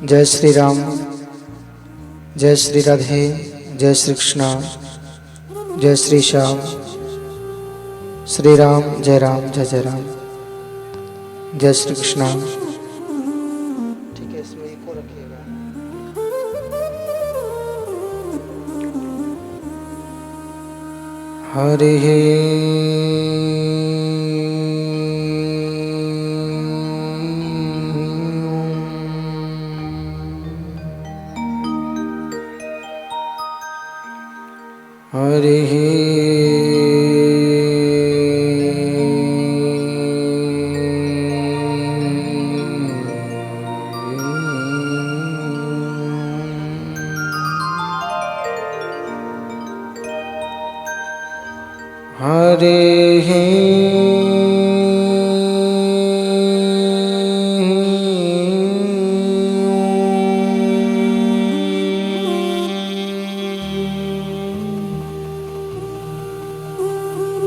जय श्री राम, जय श्री राधे, जय श्री कृष्णा, जय श्री श्याम। श्री राम जय राम, जय जय राम, जय श्री कृष्णा। ठीक है, इसमें इको रखिएगा। हरि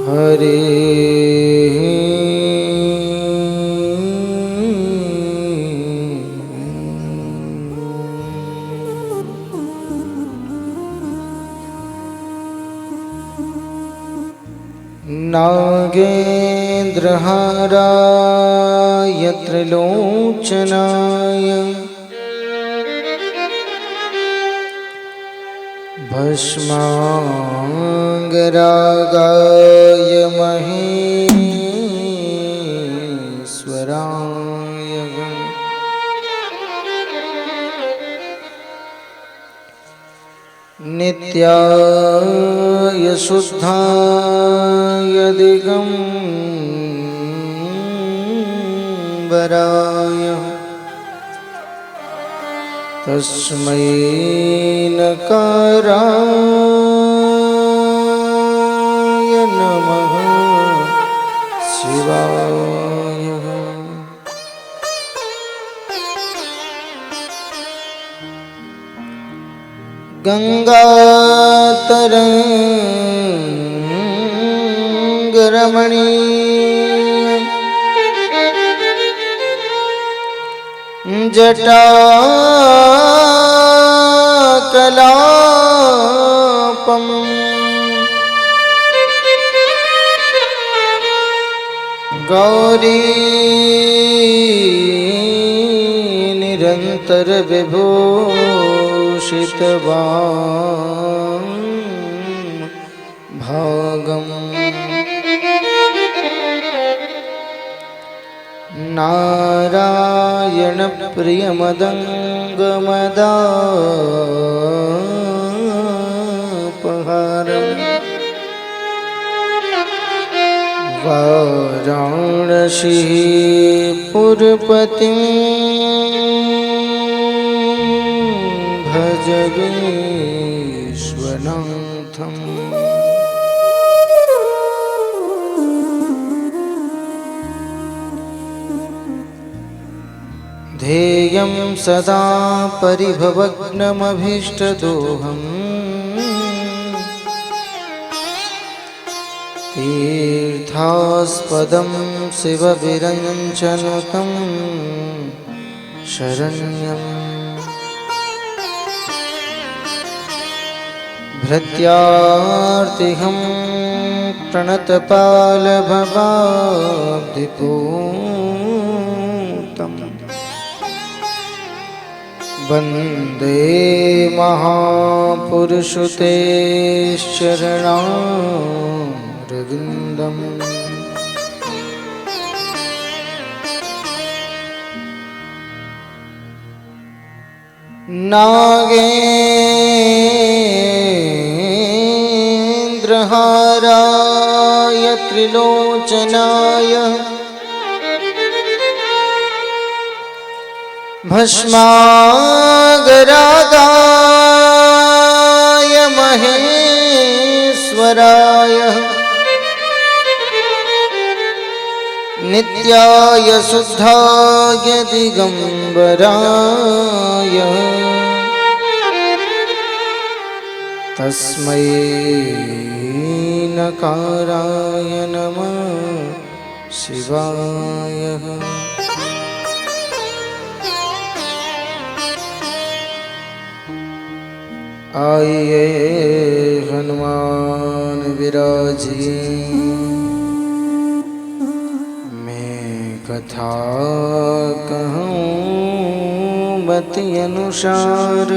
हरि नागेन्द्रहाराय त्रिलोचनाय भस्मांगरागाय महेश्वराय नित्याय शुद्धाय दिगंबराय तस्मै नकाराय नमः शिवाय। गंगातरंगरमणीय जटाकलापम् गौरी निरंतर विभूषितवान् भागम् नारायण प्रियमदङ्गमदापहारम् वाराणसी पुरपतिं भज विश्वनाथम्। ध्येयं सदा परिभवग्नमभीष्टदोहम् तीर्थास्पदं शिवविरञ्चनुतं शरण्यम्। भृत्यार्तिहं प्रणतपालभवाब्धिपूतम् वन्दे महापुरुषुते शरणारविन्दम्। नागेन्द्रहाराय त्रिलोचनाय भस्मांगरागाय महेश्वराय नित्याय शुद्धाय दिगंबराय तस्मै नकाराय नमः शिवाय। आइए हनुमान विराजिए, मैं कथा कहूँ मति अनुसार।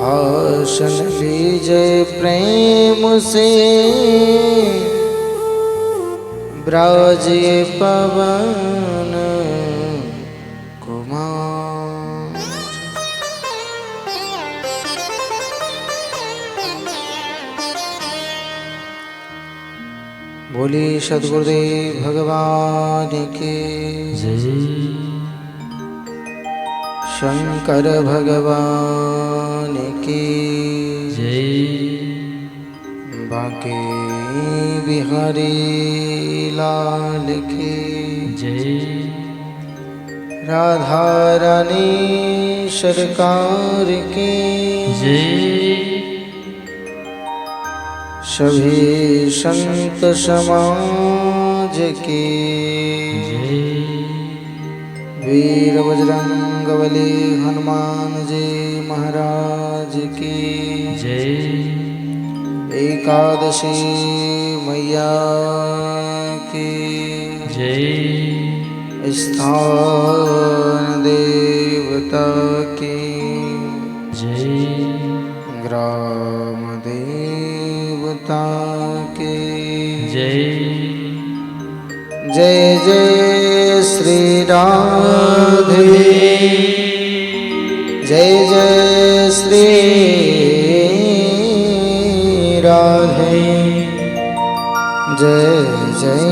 आसन लीजे प्रेम से, ब्राजिए पवन कुमार। बोली सद्गुरुदेव भगवान की जय। शंकर भगवान की जय। बांके बिहारी लाल की जय। राधा रानी सरकार की जय। सभी संत समाज की जय। वीर बजरंगबली हनुमान जी महाराज की जय। एकादशी मैया की जय। स्थान देवता की जय। ग्राम देवता की जय। जय जय श्री राधे, जय जय श्री राधे, जय जय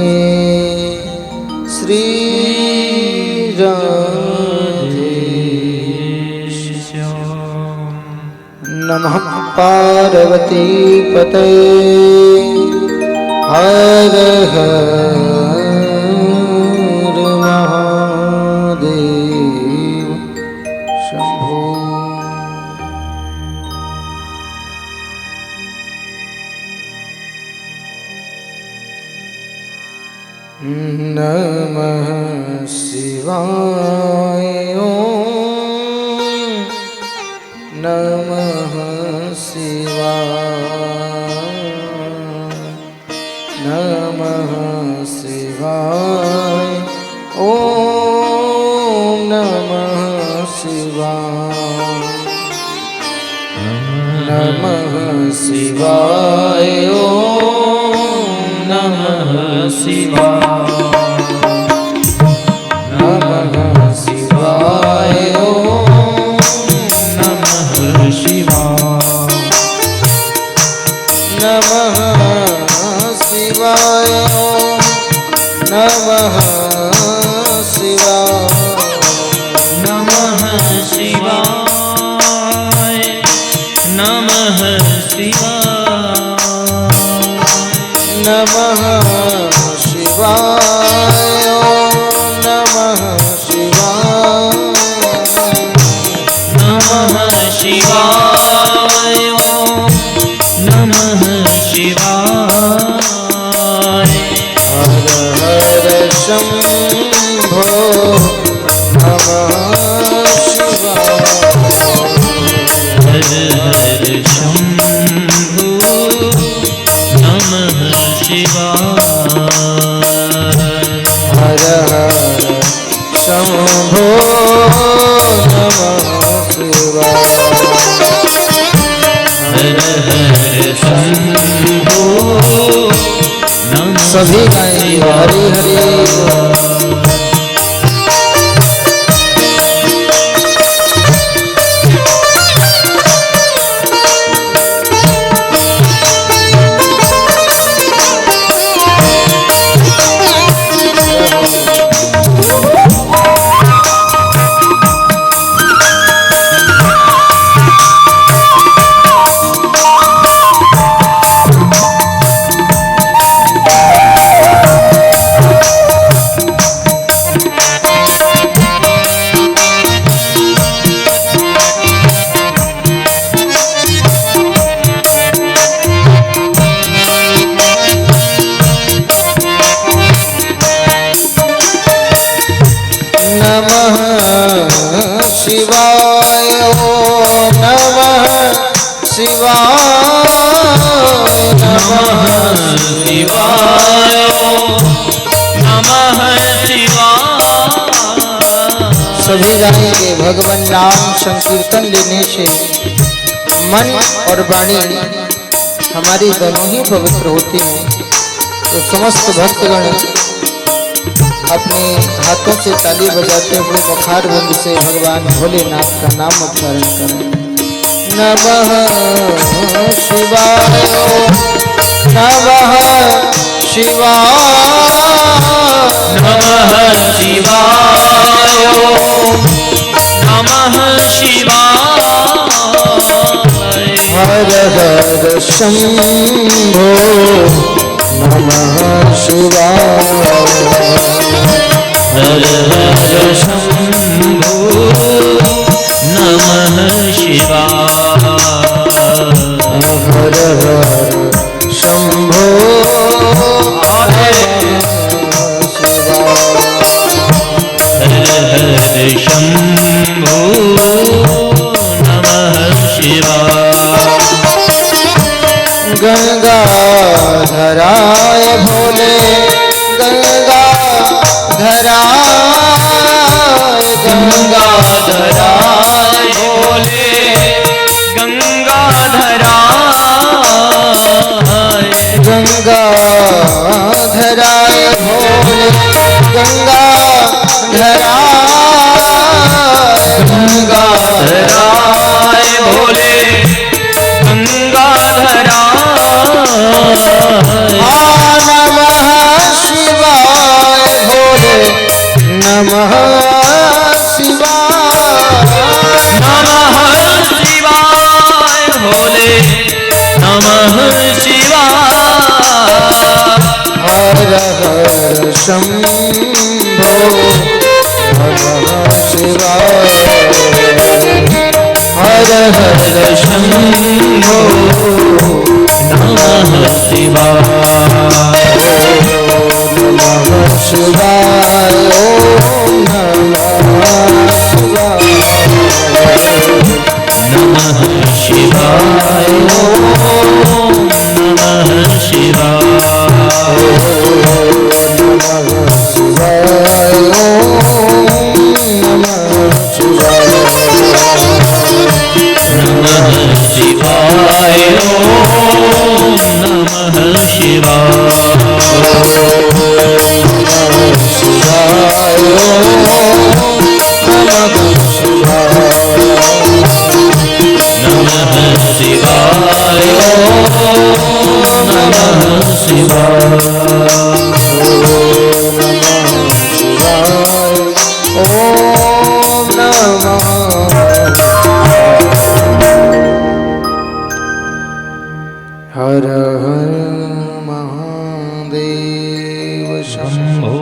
श्री राधे। नमः पार्वती पते, हर हर महादेव शंभो। नमः शिवाय ओम नमः शिवाय, नमः शिवाय ओम नमः शिवाय, नमः शिवाय ओम नमः शिवाय, नमः शिवाय ओम नमः शिवाय, नमः शिवाय ओम नमः शिवाय, नमः शिवाय, नमः शिवाय, नमः शिवाय ओम नमः शिवाय, नमः शिवाय ओम नमः शिवाय। हर हर शंभो नमः शिवाय, हर हर शंभो नमः शिवाय। हर हर शंभो नमः शिवाय, हर हर शंभो नमः सभी गाएंगे हरि हरि। नमः शिवाय ओम शिवाय नमः शिवाय नमः शिवाय। सभी जानेंगे भगवान नाम संकीर्तन लेने से मन और वाणी हमारी दोनों ही पवित्र होती हैं। तो समस्त भक्तगण अपने हाथों से ताली बजाते हुए मुखार बंद से भगवान भोलेनाथ का नाम उच्चारण करें। नमः शिवाय नमः शिवाय नमः शिवाय नमः शिवाय। हर हर शंभो नमः शिवाय हर हर शंभो नमः शिवाय। हर हर शंभो हर हर शंभो नमः शिवाय। गंगाधराय भोले गंगाधराय गंगाधराय भोले गंगाधराय गंगाधराय भोले गंगाधराय गंगाधराय भोले गंगाधराय। नमः शिवाय भोले नमः शिवाय नमः शिवाय भोले नमः शिवाय। हर हर शंभो नमः शिवाय हर हर शंभो नमः शिवाय। नमः शिवाय ओम नमः शिवाय नमः शिवाय नमः शिवाय नमः शिवाय नमः शिवाय नमः शिवाय नमः शिवाय ओम नमः हर हर महादेव शंभो।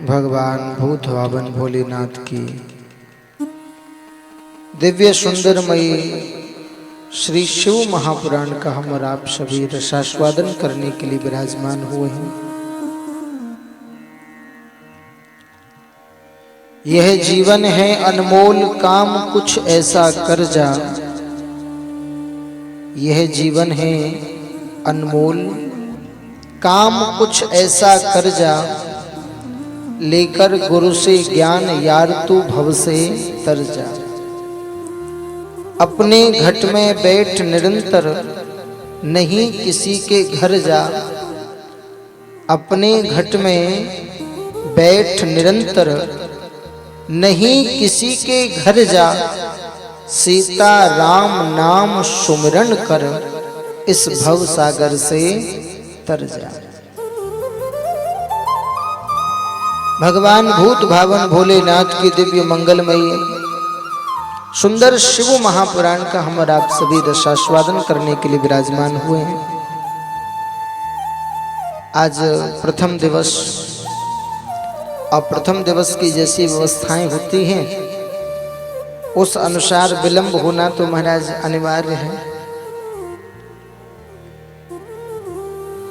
भगवान भूत भावन भोलेनाथ की दिव्य सुंदरमयी श्री शिव महापुराण का हम और आप सभी रसास्वादन करने के लिए विराजमान हुए हैं। यह जीवन है अनमोल काम कुछ ऐसा कर जा। यह जीवन है अनमोल काम कुछ ऐसा कर जा। लेकर गुरु से ज्ञान यार तू भव से तर जा। अपने घट में बैठ निरंतर नहीं किसी के घर जा। अपने घट में बैठ निरंतर नहीं किसी के घर जा। सीता राम नाम सुमिरन कर इस भव सागर से तर जा। भगवान भूत भावन भोलेनाथ की दिव्य मंगलमयी सुंदर शिव महापुराण का हम और आप सभी रसास्वादन करने के लिए विराजमान हुए हैं। आज प्रथम दिवस और प्रथम दिवस की जैसी व्यवस्थाएं होती हैं उस अनुसार विलंब होना तो महाराज अनिवार्य है।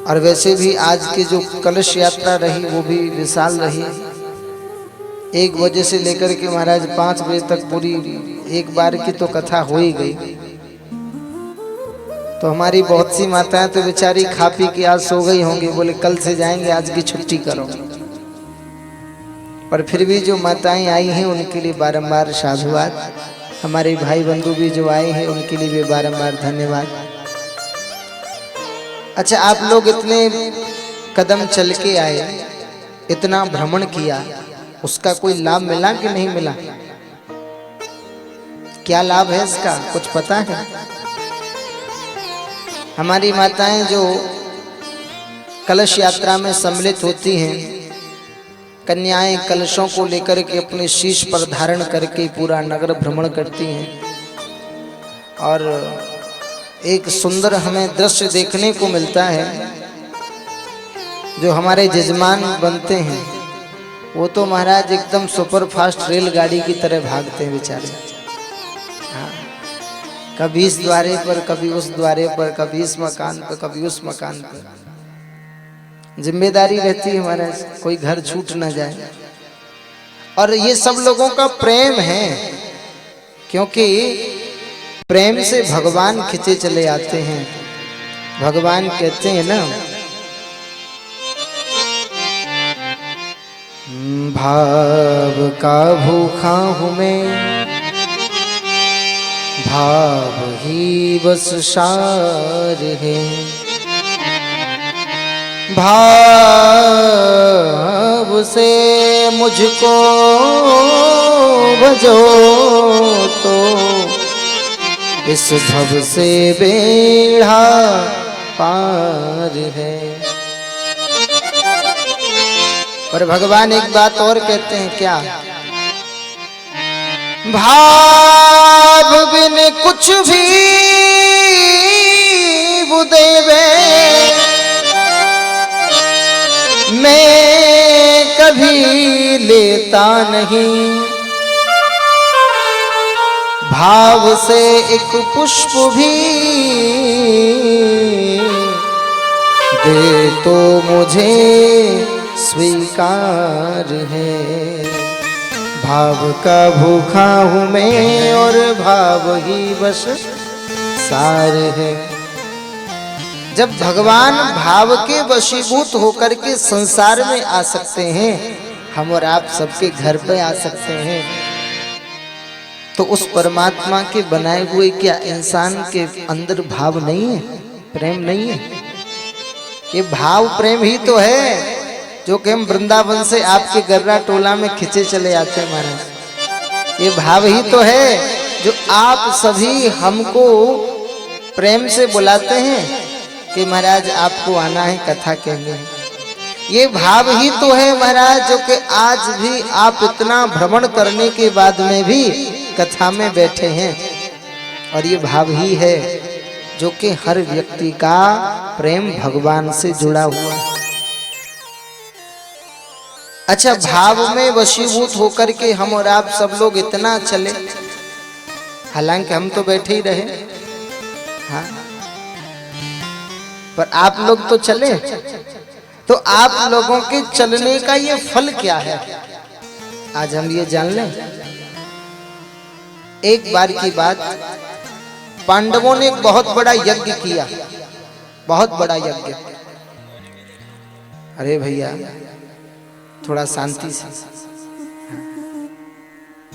और वैसे भी आज की जो कलश यात्रा रही वो भी विशाल रही। 1 बजे से लेकर के महाराज 5 बजे तक पूरी एक बार की तो कथा हो ही गई। तो हमारी बहुत सी माताएं तो बेचारी खा पी के आज सो गई होंगी, बोले कल से जाएंगे, आज की छुट्टी करो। पर फिर भी जो माताएं आई हैं उनके लिए बारंबार साधुवाद। हमारे भाई बंधु भी जो आए हैं उनके लिए भी बारंबार धन्यवाद। अच्छा, आप लोग इतने कदम चल के आए, इतना भ्रमण किया, उसका कोई लाभ मिला कि नहीं मिला? क्या लाभ है इसका, कुछ पता है? हमारी माताएं जो कलश यात्रा में सम्मिलित होती हैं, कन्याएं कलशों को लेकर के अपने शीश पर धारण करके पूरा नगर भ्रमण करती हैं। और एक सुंदर हमें दृश्य देखने को मिलता है। जो हमारे जजमान बनते हैं वो तो महाराज एकदम सुपर फास्ट रेलगाड़ी की तरह भागते हैं बेचारे। हाँ, कभी इस द्वारे पर, कभी उस द्वारे पर, कभी इस मकान पर, कभी उस मकान पर। जिम्मेदारी रहती है महाराज, कोई घर छूट ना जाए। और ये सब लोगों का प्रेम है, क्योंकि प्रेम से भगवान खिंचे चले आते हैं। भगवान कहते हैं ना, भाव का भूखा हूं मैं, भाव ही बस सार है, भाव से मुझको भजो तो इस भव से बेड़ा पार है। पर भगवान एक बात और कहते हैं, क्या? भाव बिन कुछ भी वो देवे, मैं कभी लेता नहीं। भाव से एक पुष्प भी दे तो मुझे स्वीकार है। भाव का भूखा हूँ मैं और भाव ही बस सार है। जब भगवान भाव के वशीभूत होकर के संसार में आ सकते हैं, हम और आप सबके घर पे आ सकते हैं, तो उस परमात्मा के बनाए हुए क्या इंसान के अंदर भाव नहीं है, प्रेम नहीं है? ये भाव प्रेम ही तो है जो कि हम वृंदावन से आपके गर्रा टोला में खिंचे चले आते हैं महाराज। ये भाव ही तो है जो आप सभी हमको प्रेम से बुलाते हैं कि महाराज आपको आना है, कथा कहनी है। ये भाव ही तो है महाराज जो कि आज भी आप इतना भ्रमण करने के बाद में भी कथा में बैठे हैं। और ये भाव ही है जो कि हर व्यक्ति का प्रेम भगवान से जुड़ा हुआ है। अच्छा, भाव में वशीभूत होकर के हम और आप सब लोग इतना चले, हालांकि हम तो बैठे ही रहे, हाँ, पर आप लोग तो चले। तो आप लोगों के चलने का ये फल क्या है, आज हम ये जान लें। एक बार की बात, पांडवों ने एक बहुत बड़ा यज्ञ किया, बहुत बड़ा यज्ञ। अरे भैया थोड़ा शांति से,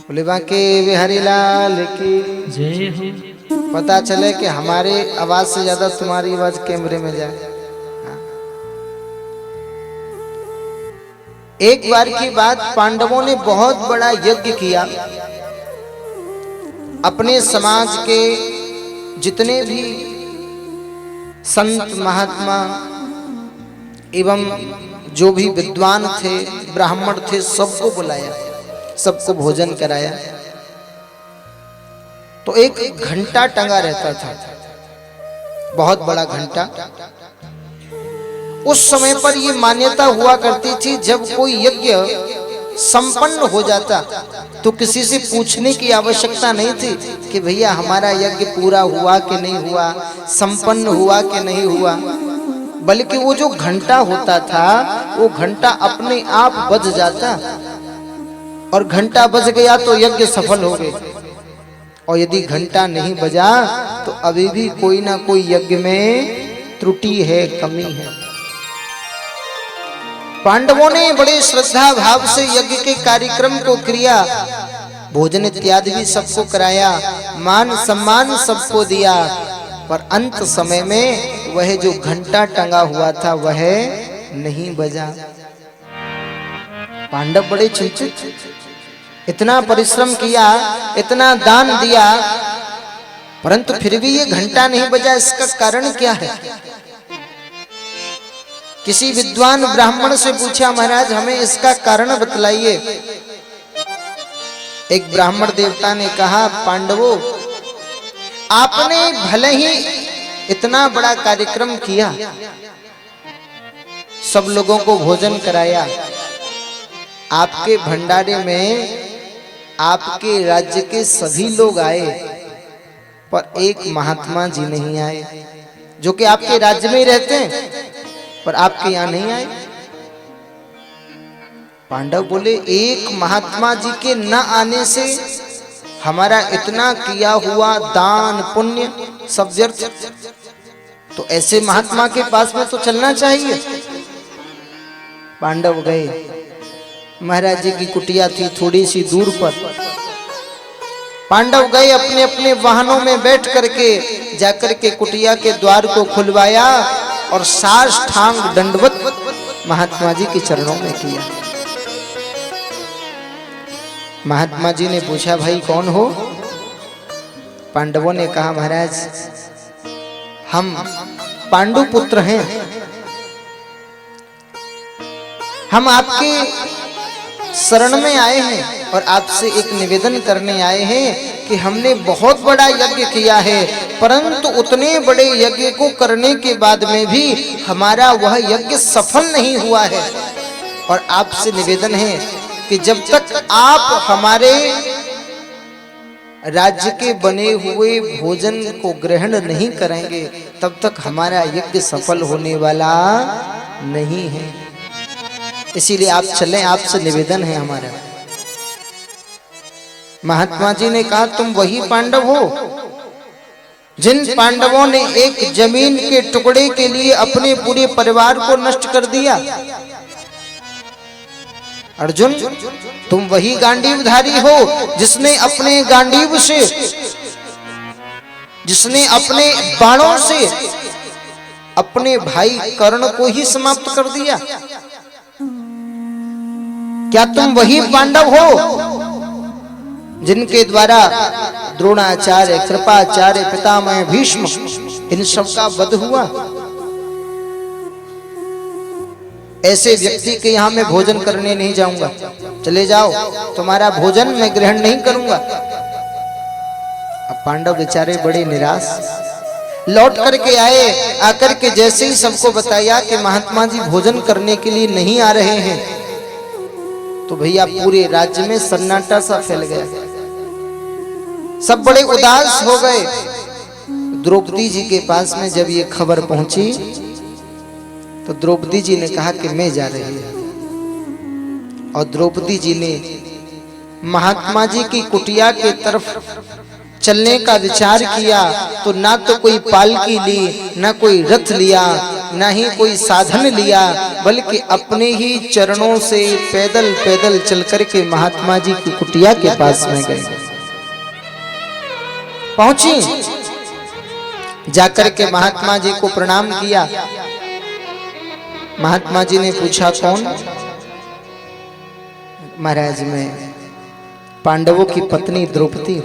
बोले बाके बिहारी लाल की जय हो। पता चले कि हमारे आवाज से ज्यादा तुम्हारी आवाज कैमरे में जाए। एक बार की बात, पांडवों ने बहुत बड़ा यज्ञ किया। अपने समाज के जितने भी संत महात्मा एवं जो भी विद्वान थे, ब्राह्मण थे, सबको बुलाया, सबको भोजन कराया। तो एक घंटा टंगा रहता था, बहुत बड़ा घंटा। उस समय पर यह मान्यता हुआ करती थी, जब कोई यज्ञ संपन्न हो जाता तो किसी से पूछने की आवश्यकता नहीं थी कि भैया हमारा यज्ञ पूरा हुआ कि नहीं हुआ, संपन्न हुआ कि नहीं हुआ। बल्कि वो जो घंटा होता था, वो घंटा अपने आप बज जाता और घंटा बज गया तो यज्ञ सफल हो गए, और यदि घंटा नहीं बजा तो अभी भी कोई ना कोई यज्ञ में त्रुटि है, कमी है। पांडवों ने बड़े श्रद्धा भाव से यज्ञ के कार्यक्रम को किया, भोजन इत्यादि भी सबको कराया, मान सम्मान सबको दिया, पर अंत समय में वह जो घंटा टंगा हुआ था वह नहीं बजा। पांडव बड़े चिंतित, इतना परिश्रम किया, इतना दान दिया, परंतु फिर भी ये घंटा नहीं बजा, इसका कारण क्या है? किसी विद्वान ब्राह्मण से पूछा, महाराज हमें इसका कारण बतलाइए। एक ब्राह्मण देवता ने कहा, पांडवों आपने भले ही इतना बड़ा कार्यक्रम किया, सब लोगों को भोजन कराया, आपके भंडारे में आपके राज्य के सभी लोग आए, पर एक महात्मा जी नहीं आए, जो कि आपके राज्य में ही रहते हैं, पर आपके यहां नहीं आए। पांडव बोले, एक महात्मा जी के न आने से हमारा इतना किया हुआ दान पुण्य सब व्यर्थ, तो ऐसे महात्मा के पास में तो चलना चाहिए। पांडव गए, महाराज जी की कुटिया थी थोड़ी सी दूर पर। पांडव गए, अपने अपने वाहनों में बैठ करके जाकर के कुटिया के द्वार को खुलवाया और साष्टांग दंडवत महात्मा जी के चरणों में किया। महात्मा जी ने पूछा, भाई कौन हो? पांडवों ने कहा, महाराज हम पांडु पुत्र हैं, हम आपके शरण में आए हैं और आपसे एक निवेदन करने आए हैं कि हमने बहुत बड़ा यज्ञ किया है, परंतु उतने बड़े यज्ञ को करने के बाद में भी हमारा वह यज्ञ सफल नहीं हुआ है, और आपसे निवेदन है कि जब तक आप हमारे राज्य के बने हुए भोजन को ग्रहण नहीं करेंगे तब तक हमारा यज्ञ सफल होने वाला नहीं है, इसीलिए आप चलें, आपसे निवेदन है हमारा। महात्मा जी ने कहा, तुम वही पांडव हो जिन पांडवों ने एक जमीन के टुकड़े के लिए अपने पूरे परिवार को नष्ट कर दिया। अर्जुन, तुम वही गांडीवधारी हो जिसने अपने गांडीव से, जिसने अपने बाणों से अपने भाई कर्ण को ही समाप्त कर दिया। क्या तुम वही पांडव हो जिनके द्वारा द्रोणाचार्य, कृपाचार्य, पितामह भीष्म इन सब का वध हुआ? ऐसे व्यक्ति के यहां मैं भोजन करने नहीं जाऊंगा, चले जाओ, तुम्हारा भोजन मैं ग्रहण नहीं करूंगा। अब पांडव बेचारे बड़े निराश लौट करके आए, आकर के जैसे ही सबको बताया कि महात्मा जी भोजन करने के लिए नहीं आ रहे हैं, तो भैया पूरे राज्य में सन्नाटा सा फैल गया, सब बड़े उदास हो गए। द्रौपदी जी के पास में जब ये खबर पहुंची तो द्रौपदी जी ने कहा कि मैं जा रही हूं, और द्रौपदी जी ने महात्मा जी की कुटिया के तरफ चलने का विचार किया तो ना तो कोई पालकी ली, ना कोई रथ लिया, ना ही कोई साधन लिया, बल्कि अपने ही चरणों से पैदल पैदल चल करके महात्मा जी की कुटिया के पास में गए। पहुंची, जाकर के महात्मा जी को प्रणाम किया। महात्मा जी ने पूछा, कौन? महाराज मैं पांडवों की पत्नी द्रौपदी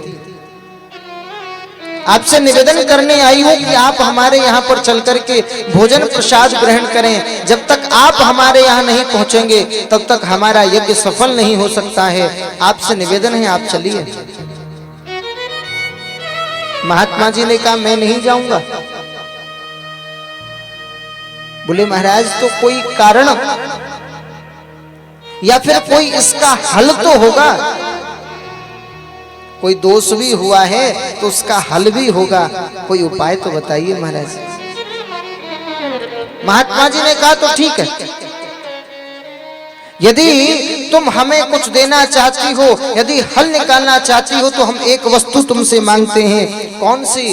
आपसे निवेदन करने आई हूं कि आप हमारे यहाँ पर चल करके भोजन प्रसाद ग्रहण करें। जब तक आप हमारे यहाँ नहीं पहुंचेंगे तब तक हमारा यज्ञ सफल नहीं हो सकता है। आपसे निवेदन है, आप चलिए। महात्मा जी ने कहा, मैं नहीं जाऊंगा। बोले, महाराज तो कोई कारण या फिर कोई इसका हल तो होगा, कोई दोष भी हुआ है तो उसका हल भी होगा, कोई उपाय तो बताइए महाराज। महात्मा जी ने कहा, तो ठीक है, यदि तुम हमें कुछ देना चाहती हो, यदि हल निकालना चाहती हो, तो हम एक वस्तु तुमसे मांगते हैं। कौन सी?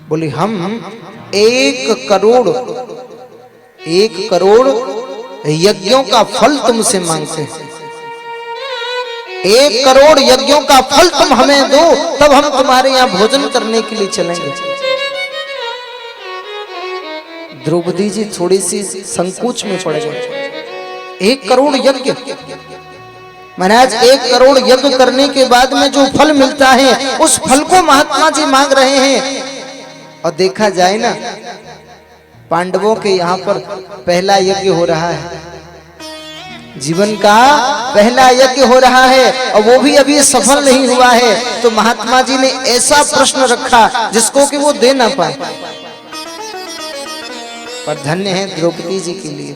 बोली हम 1 करोड़ यज्ञों का फल तुमसे मांगते हैं। 1 करोड़ यज्ञों का फल तुम हमें दो, तब हम तुम्हारे यहाँ भोजन करने के लिए चलेंगे। द्रौपदी जी थोड़ी सी संकोच में पड़ गई। 1 करोड़ यज्ञ, महाराज 1 करोड़ यज्ञ करने के बाद में जो फल मिलता है, उस फल को महात्मा जी मांग रहे हैं। और देखा जाए ना, पांडवों के यहाँ पर पहला यज्ञ हो रहा है, जीवन का पहला यज्ञ हो रहा है, और वो भी अभी सफल नहीं हुआ है। तो महात्मा जी ने ऐसा प्रश्न रखा जिसको कि वो दे ना पाए। पर धन्य है द्रौपदी जी के लिए।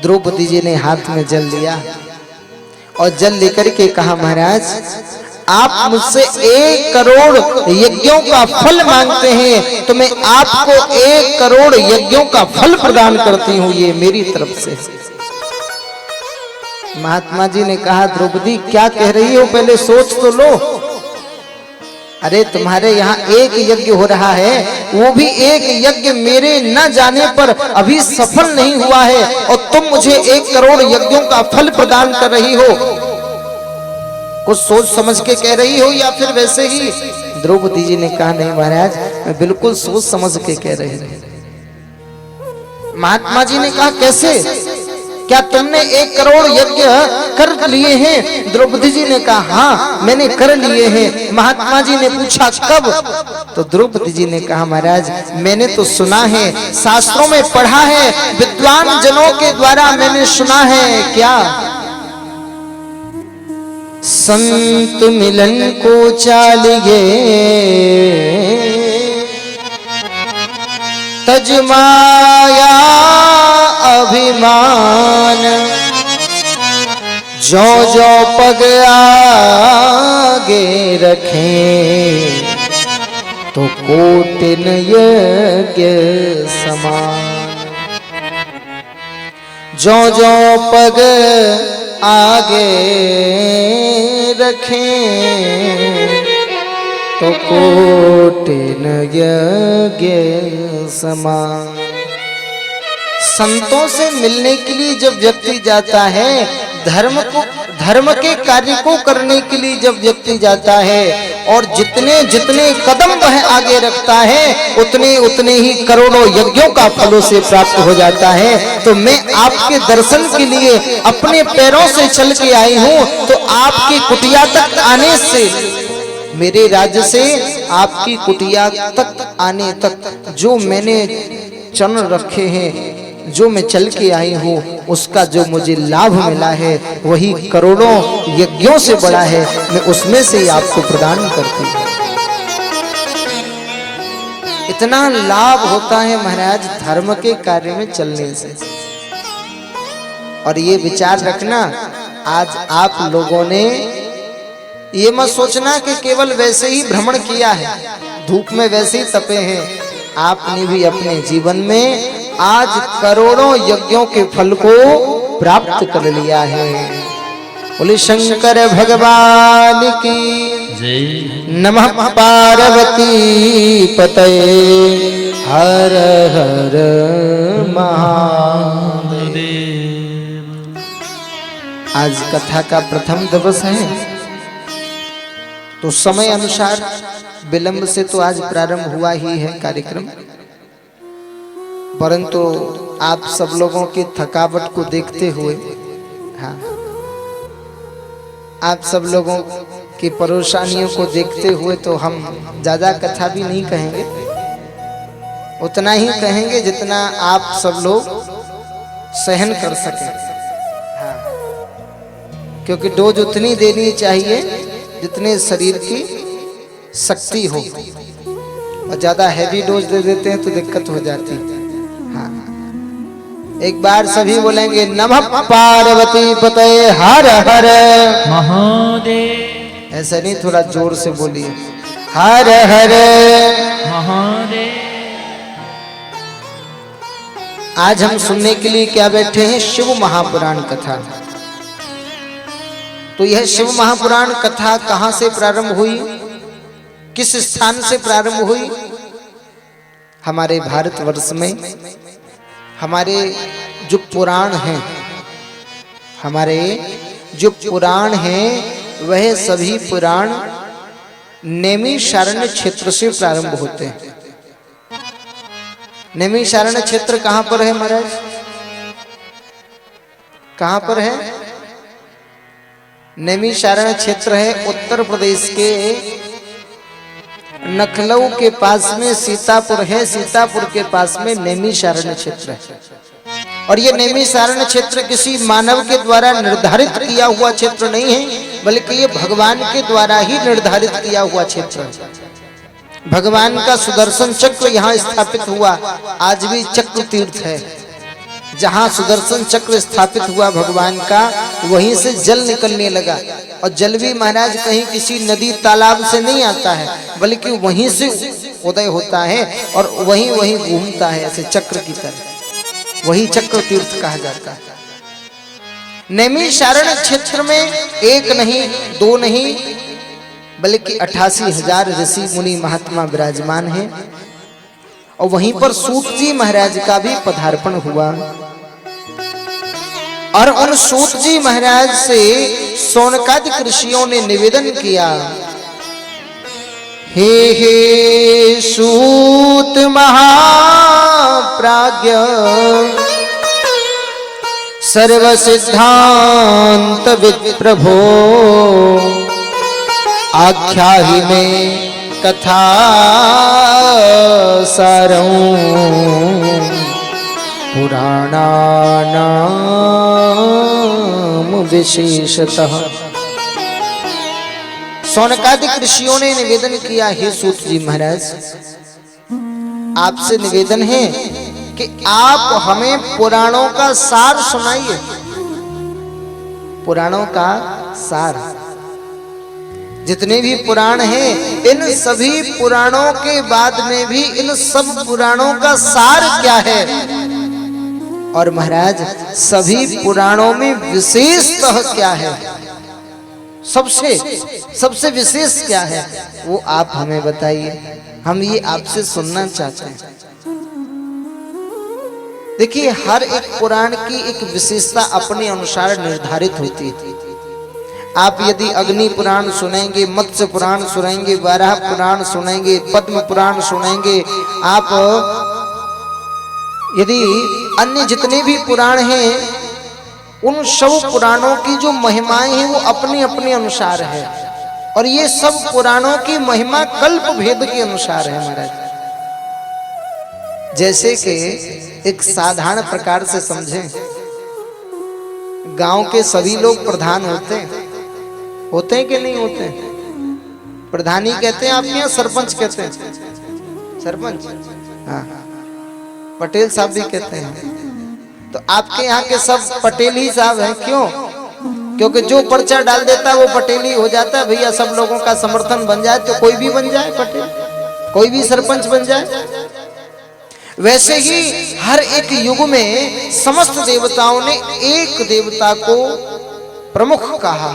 द्रौपदी जी ने हाथ में जल लिया और जल लेकर के कहा, महाराज आप मुझसे 1 करोड़ यज्ञों का फल मांगते हैं, तो मैं आपको 1 करोड़ यज्ञों का फल प्रदान करती हूँ, ये मेरी तरफ से। महात्मा जी ने कहा, द्रौपदी क्या कह रही हो, पहले सोच तो लो। अरे तुम्हारे यहाँ 1 यज्ञ हो रहा है, वो भी 1 यज्ञ मेरे न जाने पर अभी सफल नहीं हुआ है, और तुम मुझे 1 करोड़ यज्ञों का फल प्रदान कर रही हो। कुछ सोच समझ के कह रही हो या फिर वैसे ही? द्रौपदी जी ने कहा, नहीं महाराज, मैं बिल्कुल सोच समझ के कह रही हूँ। महात्मा जी ने कहा, कैसे? क्या तुमने 1 करोड़ यज्ञ कर लिए हैं? द्रौपदी जी ने कहा, हाँ मैंने कर लिए हैं। महात्मा जी ने पूछा, कब? तो द्रौपदी जी ने कहा, महाराज मैंने तो सुना है, शास्त्रों में पढ़ा है, विद्वान जनों के द्वारा मैंने सुना है। क्या? संत मिलन को चालिए तज माया अभिमान, जो जो पग आगे रखें तो कोटिन यज्ञ समान। जो जो पग आगे रखें तो कोटिन यज्ञ समान। संतों से मिलने के लिए जब व्यक्ति जाता है, धर्म के कार्य को करने के लिए जब व्यक्ति जाता है, और जितने जितने कदम वह आगे रखता है, उतने उतने ही करोड़ों यज्ञों का फलों से प्राप्त हो जाता है। तो मैं आपके दर्शन के लिए अपने पैरों से चल के आई हूँ, तो आपकी कुटिया तक आने से, मेरे राज्य से आपकी कुटिया तक आने तक जो मैंने चरण रखे हैं, जो मैं चल के आई हूँ, उसका जो मुझे लाभ मिला है, वही करोड़ों यज्ञों से बड़ा है। मैं उसमें से ही आपको प्रदान करती हूँ। इतना लाभ होता है महाराज धर्म के कार्य में चलने से। और ये विचार रखना, आज आप लोगों ने ये मत सोचना कि केवल वैसे ही भ्रमण किया है, धूप में वैसे ही तपे हैं। आपने भी अपने जीवन में आज करोड़ों यज्ञों के फल को प्राप्त कर लिया है। बोले शंकर भगवान की जय। नमः पार्वती पतये हर हर महादेव। आज कथा का प्रथम दिवस है, तो समय अनुसार विलंब से तो आज प्रारंभ हुआ ही है कार्यक्रम, परंतु आप सब लोगों की थकावट को देखते हुए, हाँ, आप सब लोगों की परेशानियों को देखते हुए, तो हम ज्यादा कथा भी नहीं कहेंगे, उतना ही कहेंगे जितना आप सब लोग सहन कर सकें। हाँ, क्योंकि डोज उतनी देनी चाहिए जितने शरीर की शक्ति हो, और ज्यादा हैवी डोज दे देते हैं तो दिक्कत हो जाती है। हाँ, एक बार सभी बोलेंगे नमः पार्वती पतये हर हर महादेव। ऐसा नहीं, थोड़ा जोर से बोलिए, हर हर महादेव। आज हम सुनने के लिए क्या बैठे हैं? शिव महापुराण कथा। तो यह शिव महापुराण कथा कहां से प्रारंभ हुई, किस स्थान से प्रारंभ हुई? हमारे भारतवर्ष में हमारे जो पुराण हैं, हमारे जो पुराण हैं वह सभी पुराण नैमिषारण्य क्षेत्र से प्रारंभ होते हैं। नैमिषारण्य क्षेत्र कहां पर है महाराज? कहां पर है? नैमिषारण्य क्षेत्र है उत्तर प्रदेश के लखनऊ के पास में सीतापुर है। सीतापुर के पास में नैमिषारण्य क्षेत्र है। और ये नैमिषारण्य क्षेत्र किसी मानव के द्वारा निर्धारित किया हुआ क्षेत्र नहीं है, बल्कि ये भगवान के द्वारा ही निर्धारित किया हुआ क्षेत्र है। भगवान का सुदर्शन चक्र यहाँ स्थापित हुआ। आज भी चक्र तीर्थ है। जहाँ सुदर्शन चक्र स्थापित हुआ भगवान का, वहीं से जल निकलने लगा। और जल भी महाराज कहीं किसी नदी तालाब से नहीं आता है, बल्कि वहीं से उदय होता है और वहीं वहीं घूमता है ऐसे चक्र की तरह। वही चक्र तीर्थ कहा जाता है। नैमिषारण्य क्षेत्र में एक नहीं, दो नहीं, बल्कि 88,000 ऋषि मुनि महात्मा विराजमान हैं। और वहीं पर सूत जी महाराज का भी पदार्पण हुआ। और उन सूत जी महाराज से शौनकादिक ऋषियों ने निवेदन किया, हे सूत महाप्राज्ञ सर्व सिद्धांत विप्रभो, आख्याहि में कथा सारं पुराणानाम विशेषतः। शौनकादिक ऋषियों ने निवेदन किया, हे सूत जी महाराज, आपसे निवेदन है कि आप हमें पुराणों का सार सुनाइए। पुराणों का सार, जितने भी पुराण हैं, इन सभी पुराणों के बाद में भी इन सब पुराणों का सार क्या है? और महाराज सभी पुराणों में विशेषतः क्या है? सबसे विशेष क्या है वो आप हमें बताइए। हम ये आपसे सुनना चाहते हैं। देखिए, हर एक पुराण की एक विशेषता अपने अनुसार निर्धारित होती है। आप यदि अग्नि पुराण सुनेंगे, मत्स्य पुराण सुनेंगे, वाराह पुराण सुनेंगे, पद्म पुराण सुनेंगे, आप यदि अन्य जितने भी पुराण हैं, उन सब पुराणों की जो महिमाएं हैं वो अपने अपने अनुसार है। और ये सब पुराणों की महिमा कल्प भेद के अनुसार है महाराज। जैसे कि एक साधारण प्रकार से समझें, गांव के सभी लोग प्रधान होते हैं कि नहीं होते हैं? प्रधानी कहते हैं आपके यहाँ, सरपंच कहते हैं? सरपंच, हाँ, पटेल साहब भी कहते हैं। तो आपके यहाँ के सब पटेल ही साहब हैं। क्यों? क्योंकि जो पर्चा डाल देता है वो पटेल ही हो जाता है। भैया सब लोगों का समर्थन बन जाए तो कोई भी बन जाए पटेल, कोई भी सरपंच बन जाए। वैसे ही हर एक युग में समस्त देवताओं ने एक देवता को प्रमुख कहा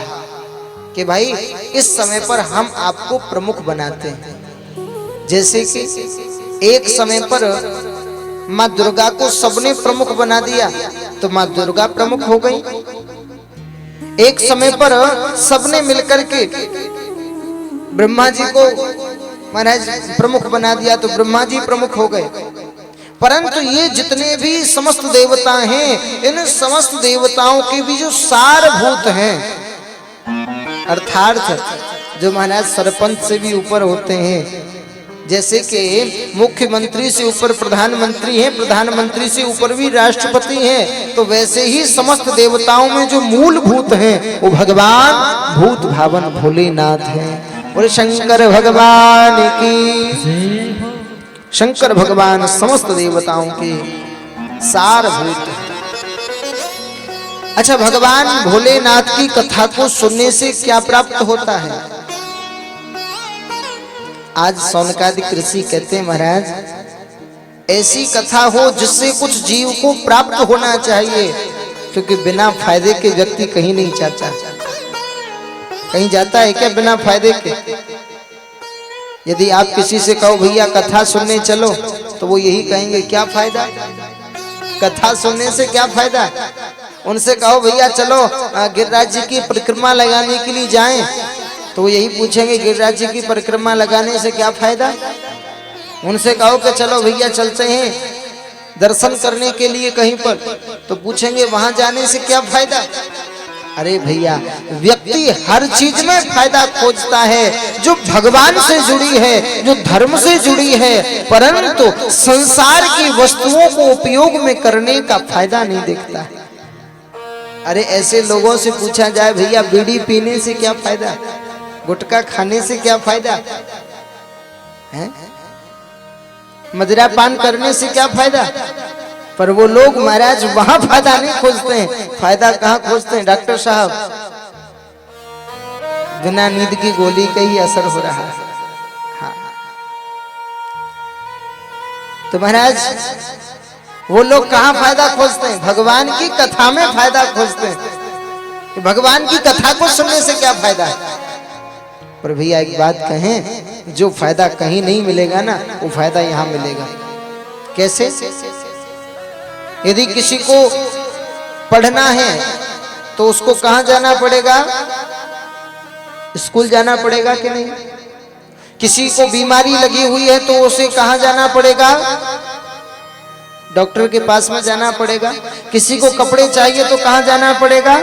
कि भाई इस समय पर हम आपको प्रमुख बनाते हैं। जैसे कि एक समय पर माँ दुर्गा को सबने प्रमुख बना दिया तो माँ दुर्गा प्रमुख हो गई। एक समय पर सबने मिलकर के ब्रह्मा जी को महाराज प्रमुख बना दिया तो ब्रह्मा जी प्रमुख हो गए। परंतु ये जितने भी समस्त देवता हैं, इन समस्त देवताओं के भी जो सारभूत हैं, अर्थात जो महाराज सरपंच से भी ऊपर होते हैं, जैसे कि मुख्यमंत्री से ऊपर प्रधानमंत्री हैं, प्रधानमंत्री से ऊपर भी राष्ट्रपति हैं, तो वैसे ही समस्त देवताओं में जो मूलभूत हैं वो भगवान भूत भावन भोलेनाथ हैं। और शंकर भगवान की, शंकर भगवान समस्त देवताओं के सारभूत हैं। अच्छा, भगवान भोलेनाथ की कथा को सुनने से क्या प्राप्त होता है? आज शौनकादिक ऋषि कहते हैं महाराज ऐसी कथा हो जिससे कुछ जीव को प्राप्त होना चाहिए, क्योंकि बिना फायदे के व्यक्ति कहीं नहीं जाता। कहीं जाता है क्या बिना फायदे के? यदि आप किसी से कहो भैया कथा सुनने चलो, तो वो यही कहेंगे क्या फायदा, कथा सुनने से क्या फायदा। उनसे कहो भैया चलो गिरिराज जी की परिक्रमा लगाने के लिए जाएं, तो वो यही पूछेंगे गिरिराज जी की परिक्रमा लगाने से क्या फायदा। उनसे कहो कि चलो भैया चलते हैं दर्शन करने के लिए कहीं पर, तो पूछेंगे वहां जाने से क्या फायदा। अरे भैया, व्यक्ति हर चीज में फायदा खोजता है जो भगवान से जुड़ी है, जो धर्म से जुड़ी है, परंतु संसार की वस्तुओं को उपयोग में करने का फायदा नहीं देखता है। अरे ऐसे लोगों से पूछा जाए भैया बीड़ी पीने से क्या फायदा, गुटखा खाने से क्या फायदा है, मदिरा पान करने से क्या फायदा, पर वो लोग महाराज वहां फायदा नहीं खोजते हैं। फायदा कहाँ खोजते हैं? डॉक्टर साहब, बिना नींद की गोली का ही असर हो रहा है। हाँ। तो महाराज वो लोग कहाँ फायदा खोजते हैं? भगवान की कथा में फायदा खोजते हैं कि भगवान की कथा को सुनने से क्या फायदा है। पर भैया एक बात कहें, जो फायदा कहीं नहीं मिलेगा ना, वो फायदा यहाँ मिलेगा। कैसे? यदि किसी को पढ़ना है तो उसको कहाँ जाना पड़ेगा? स्कूल जाना पड़ेगा कि नहीं? किसी को बीमारी लगी हुई है तो उसे कहाँ जाना पड़ेगा? डॉक्टर के पास में जाना पड़ेगा। किसी को कपड़े चाहिए तो कहाँ जाना पड़ेगा?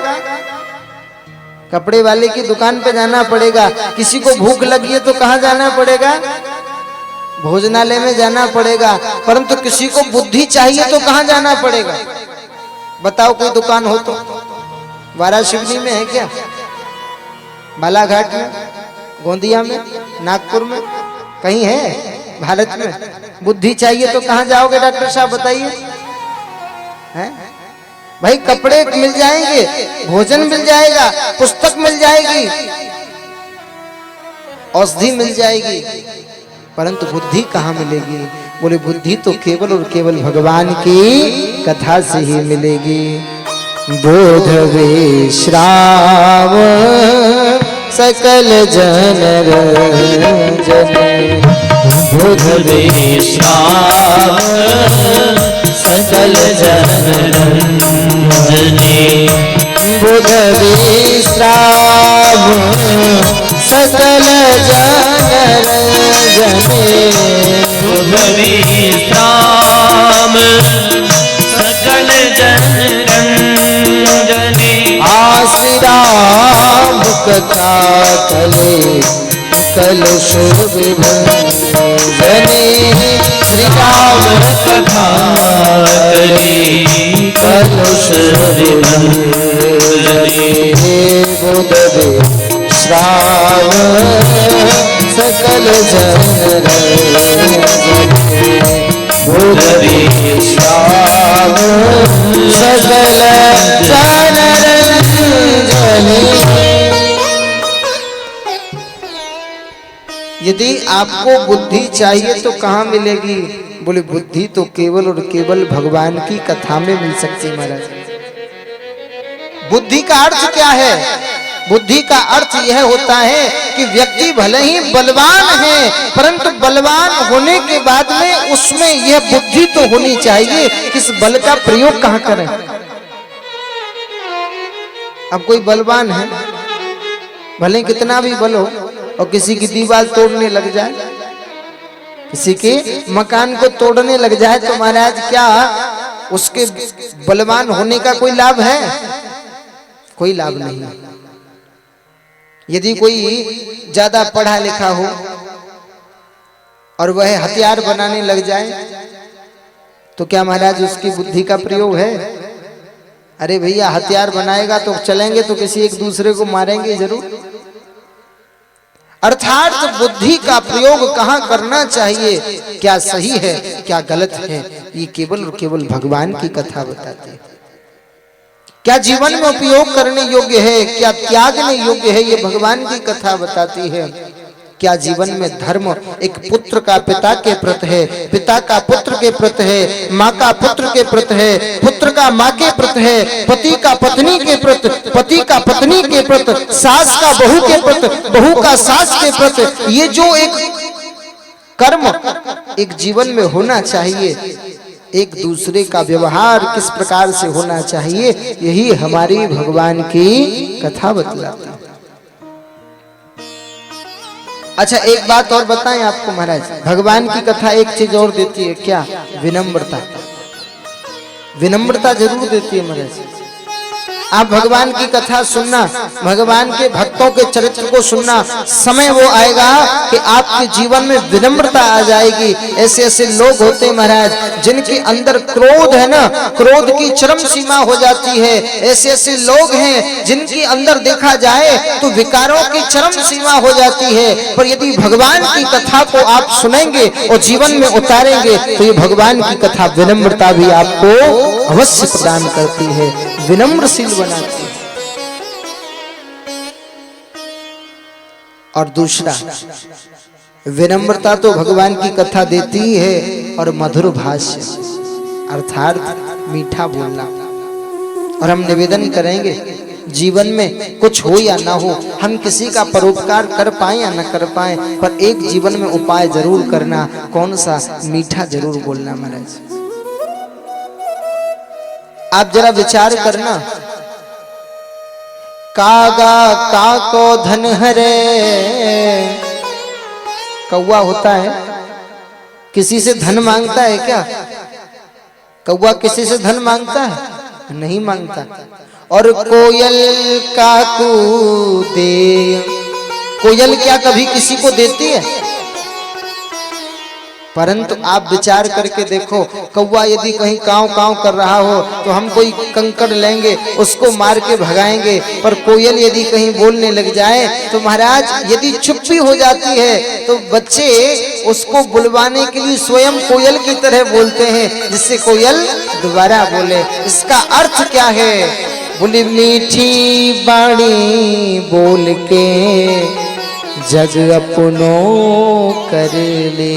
कपड़े वाले की दुकान पे जाना पड़ेगा। किसी को भूख लगी है तो कहाँ जाना पड़ेगा? भोजनालय में जाना पड़ेगा। परंतु किसी को बुद्धि चाहिए तो कहाँ जाना पड़ेगा? बताओ कोई दुकान हो तो। वाराणसी में है क्या? बालाघाट में, गोंदिया में, नागपुर में कहीं है भारत में? बुद्धि चाहिए तो कहाँ जाओगे डॉक्टर साहब बताइए? हैं भाई, कपड़े मिल जाएंगे, भोजन मिल जाएगा, पुस्तक मिल जाएगी, औषधि मिल जाएगी, परंतु बुद्धि कहाँ मिलेगी? बोले बुद्धि तो केवल और केवल भगवान की कथा से ही मिलेगी। बोध विश्राम सकल जन रंजन, बुध विश्राम सकल जन रंजनी, बुध विश्राम सकल जन रंजनी, बुध विश्राम सकल जन रंजनी। श्री राम कथा कले कलुष विभंजनी, श्री राम कथा कली कलुष विभंजनी। बुध विश्राम सकल जन रंजनी, बुध विश्राम सकल जन रंजनी। यदि आपको बुद्धि चाहिए तो कहाँ मिलेगी? बोले बुद्धि तो केवल और केवल भगवान की कथा में मिल सकती है महाराज। बुद्धि का अर्थ क्या है? बुद्धि का अर्थ यह होता है कि व्यक्ति भले ही बलवान है, परंतु बलवान होने के बाद में उसमें यह बुद्धि तो होनी चाहिए कि इस बल का प्रयोग कहाँ करें। अब कोई बलवान है, भले कितना भी बल हो, और किसी की दीवार तोड़ने लग जाए, किसी के मकान को तोड़ने लग जाए, तो महाराज क्या उसके बलवान होने का कोई लाभ है? कोई लाभ नहीं। यदि कोई ज्यादा पढ़ा लिखा हो और वह हथियार बनाने लग जाए, तो क्या महाराज उसकी बुद्धि का प्रयोग है? अरे भैया, हथियार बनाएगा तो चलेंगे तो किसी एक दूसरे को मारेंगे जरूर। अर्थात बुद्धि का प्रयोग कहाँ करना चाहिए, क्या सही है क्या गलत है, ये केवल और केवल भगवान की कथा बताती है। क्या जीवन में उपयोग करने योग्य है, क्या त्यागने योग्य है, ये भगवान की कथा बताती है। क्या जीवन में धर्म एक पुत्र का पिता के प्रति है, पिता का पुत्र के प्रति है, माँ का पुत्र के प्रति है, पुत्र का माँ के प्रति है, पति का पत्नी के प्रति, पति का पत्नी के प्रति, सास का बहू के प्रति, बहू का सास के प्रति, ये जो एक कर्म एक जीवन में होना चाहिए, एक दूसरे का व्यवहार किस प्रकार से होना चाहिए, यही हमारी भगवान की कथा बतलाती है। अच्छा एक बात और बताएं आपको महाराज, भगवान की कथा एक चीज और देती है, क्या? विनम्रता। विनम्रता जरूर देती है महाराज। आप भगवान की कथा सुनना, भगवान के भक्तों के चरित्र को सुनना, समय वो आएगा कि आपके जीवन में विनम्रता आ जाएगी। ऐसे ऐसे लोग होते हैं महाराज जिनके अंदर क्रोध है ना, क्रोध की चरम सीमा हो जाती है। ऐसे ऐसे लोग हैं जिनके अंदर देखा जाए तो विकारों की चरम सीमा हो जाती है। पर यदि भगवान की कथा को आप सुनेंगे और जीवन में उतारेंगे तो ये भगवान की कथा विनम्रता भी आपको अवश्य प्रदान करती है, विनम्रशील बनाती है। और दूसरा, विनम्रता तो भगवान की कथा देती है और मधुर भाष्य अर्थात मीठा बोलना। और हम निवेदन करेंगे जीवन में कुछ हो या ना हो, हम किसी का परोपकार कर पाए या ना कर पाए, पर एक जीवन में उपाय जरूर करना। कौन सा? मीठा जरूर बोलना महाराज। आप जरा विचार करना, कागा काको धन हरे, कौवा होता है किसी से धन मांगता है क्या? कौवा किसी से धन मांगता है? नहीं मांगता। और कोयल काकू दे, कोयल क्या कभी किसी को देती है? परंतु आप विचार करके देखो, कौवा यदि कहीं काव काव कर रहा हो तो हम कोई कंकड़ लेंगे, उसको मार के भगाएंगे। पर कोयल यदि कहीं बोलने लग जाए तो महाराज यदि चुप भी हो जाती है तो बच्चे उसको बुलवाने के लिए स्वयं कोयल की तरह बोलते हैं, जिससे कोयल दोबारा बोले। इसका अर्थ क्या है? बोली मीठी बाणी बोल के जग अपनों कर ले।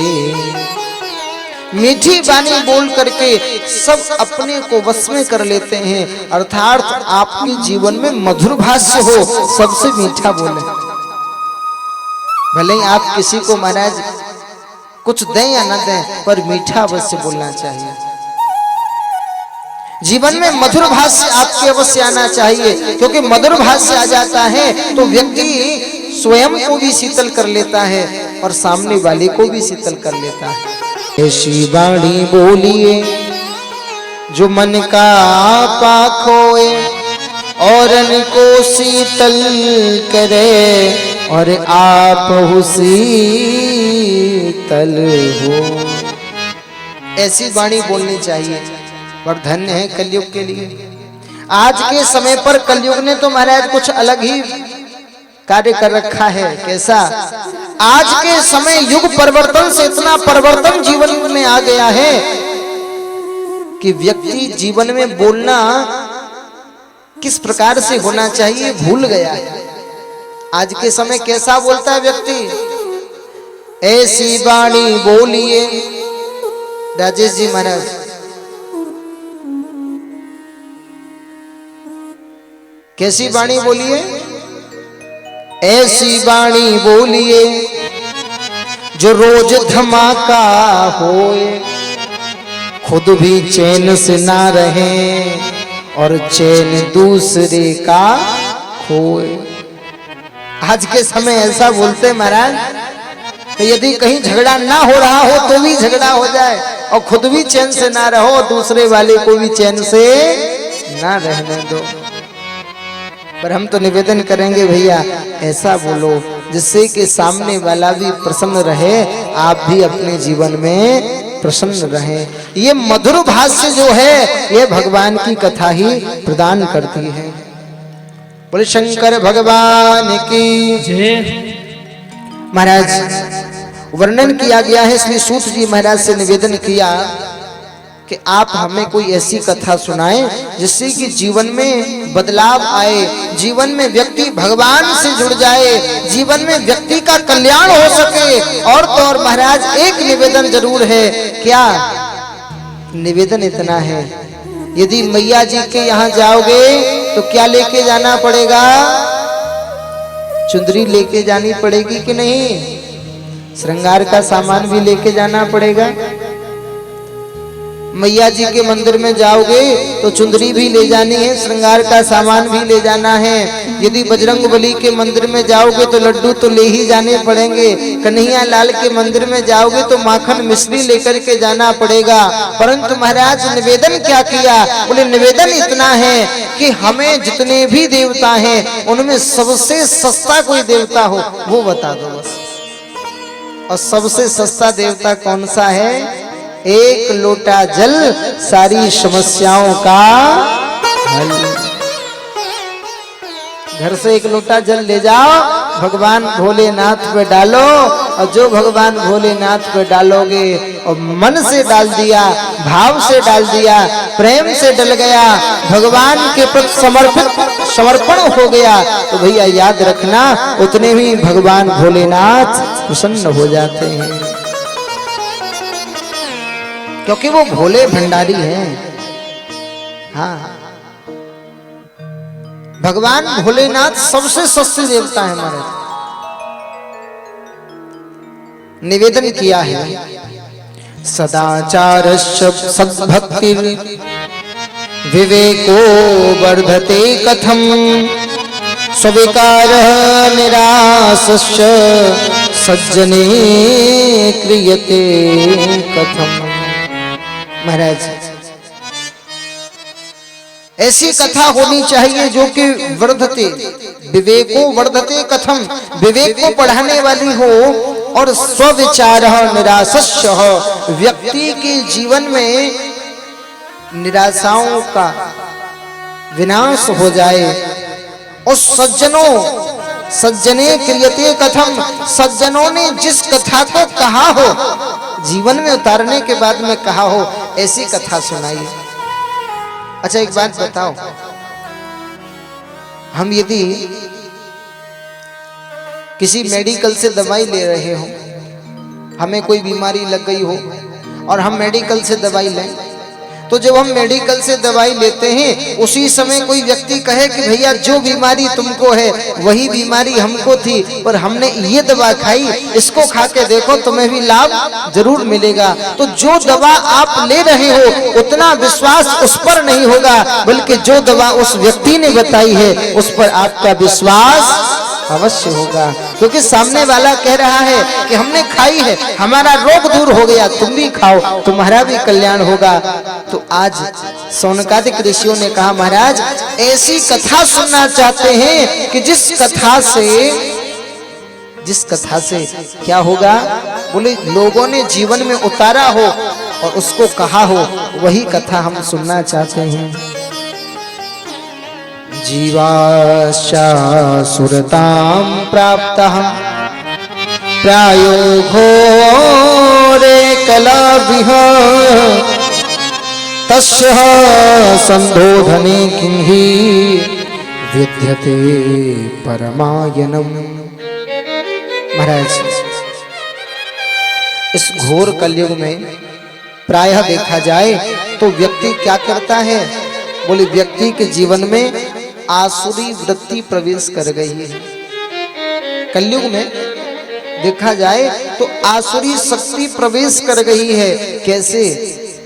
मीठी बानी बोल करके सब अपने को वश में कर लेते हैं। अर्थात आपके जीवन में मधुर भाष्य हो, सबसे मीठा बोले। भले ही आप किसी को महाराज कुछ दें या न दें, पर मीठा अवश्य बोलना चाहिए। जीवन में मधुर भाष्य आपके अवश्य आना चाहिए, क्योंकि मधुर भाष्य आ जाता है तो व्यक्ति स्वयं को भी शीतल कर लेता है और सामने वाले को भी शीतल कर लेता है। ऐसी वाणी बोलिए जो मन का पाखोए और को शीतल करे, और आप शीतल हो। ऐसी वाणी बोलनी चाहिए। पर धन्य है कलयुग के लिए। आज के समय पर कलयुग ने तो महाराज कुछ अलग ही कार्य कर रखा है। कैसा? आज के समय युग परिवर्तन से इतना परिवर्तन जीवन में आ गया है कि व्यक्ति जीवन में बोलना किस प्रकार से होना चाहिए भूल गया है। आज के समय कैसा बोलता है व्यक्ति? ऐसी वाणी बोलिए। राजेश जी महाराज, कैसी वाणी बोलिए? ऐसी वाणी बोलिए जो रोज धमाका होए, खुद भी चैन से ना रहे और चैन दूसरे का खोए। आज के समय ऐसा बोलते महाराज कि यदि कहीं झगड़ा ना हो रहा हो तो भी झगड़ा हो जाए, और खुद भी चैन से ना रहो, दूसरे वाले को भी चैन से ना रहने दो। पर हम तो निवेदन करेंगे भैया ऐसा बोलो जिससे कि सामने वाला भी प्रसन्न रहे, आप भी अपने जीवन में प्रसन्न रहे। ये मधुर भाष्य जो है ये भगवान की कथा ही प्रदान करती है। बोले शंकर भगवान की जय। महाराज वर्णन किया गया है, श्री सूत जी महाराज से निवेदन किया कि आप हमें कोई ऐसी कथा सुनाएं जिससे कि जीवन में बदलाव आए, जीवन में व्यक्ति भगवान से जुड़ जाए, जीवन में व्यक्ति का कल्याण हो सके। और तो और महाराज एक निवेदन जरूर है। क्या निवेदन? इतना है, यदि मैया जी के यहाँ जाओगे तो क्या लेके जाना पड़ेगा? चुंदरी लेके जानी पड़ेगी कि नहीं? श्रृंगार का सामान भी लेके जाना पड़ेगा। मैया जी के मंदिर में जाओगे तो चुंदरी भी ले जानी है, श्रृंगार का सामान भी ले जाना है। यदि बजरंगबली के मंदिर में जाओगे तो लड्डू तो ले ही जाने पड़ेंगे। कन्हैया लाल के मंदिर में जाओगे तो माखन मिश्री लेकर के जाना पड़ेगा। परंतु महाराज निवेदन क्या किया? बोले निवेदन इतना है कि हमें जितने भी देवता हैं उनमें सबसे सस्ता कोई देवता हो वो बता दो बस। और सबसे सस्ता देवता कौन सा है? एक लोटा जल सारी समस्याओं का हल। घर से एक लोटा जल ले जाओ, भगवान भोलेनाथ पे डालो, और जो भगवान भोलेनाथ पे डालोगे और मन से डाल दिया, भाव से डाल दिया, प्रेम से डल गया, भगवान के प्रति समर्पण हो गया, तो भैया याद रखना उतने ही भगवान भोलेनाथ प्रसन्न हो जाते हैं, क्योंकि वो भोले भंडारी हैं। हाँ, भगवान भोलेनाथ सबसे सस्ते देवता है हमारे। निवेदन किया है सदाचार सद्भक्ति विवेको वर्धते कथम स्विकार निरासश्च सज्जने क्रियते कथम। महाराज ऐसी कथा होनी चाहिए जो कि वर्धते, विवेको वर्धते कथम, विवेक को बढ़ाने वाली हो, और स्विचार निरासश्च, व्यक्ति के जीवन में निराशाओं का विनाश हो जाए। और सज्जने क्रियते कथम, सज्जनों ने जिस कथा को कहा हो, जीवन में उतारने के बाद में कहा हो, ऐसी कथा सुनाइए। अच्छा एक बात बताओ, हम यदि किसी मेडिकल से दवाई ले रहे हो, हमें कोई बीमारी लग गई हो और हम मेडिकल से दवाई लें, तो जब हम मेडिकल से दवाई लेते हैं उसी समय कोई व्यक्ति कहे कि भैया जो बीमारी तुमको है वही बीमारी हमको थी, पर हमने ये दवा खाई, इसको खा के देखो तुम्हें भी लाभ जरूर मिलेगा। तो जो दवा आप ले रहे हो उतना विश्वास उस पर नहीं होगा, बल्कि जो दवा उस व्यक्ति ने बताई है उस पर आपका विश्वास अवश्य होगा, क्योंकि सामने वाला कह रहा है कि हमने खाई है, हमारा रोग दूर हो गया, तुम भी खाओ, तुम्हारा भी कल्याण होगा। तो आज सौनकादिक ऋषियों ने कहा महाराज ऐसी कथा सुनना चाहते हैं कि जिस कथा से क्या होगा? बोले लोगों ने जीवन में उतारा हो और उसको कहा हो, वही कथा हम सुनना चाहते हैं। जीवाश्चा सुरतां प्राप्तः प्रायो घोरे कलाभिः तस्य संबोधने किंहि विद्यते परमायनम। महाराज इस घोर कलयुग में प्रायः देखा जाए तो व्यक्ति क्या करता है? बोले व्यक्ति के जीवन में आसुरी वृत्ति प्रवेश कर गई है। कलयुग में देखा जाए तो आसुरी शक्ति प्रवेश कर गई है। कैसे?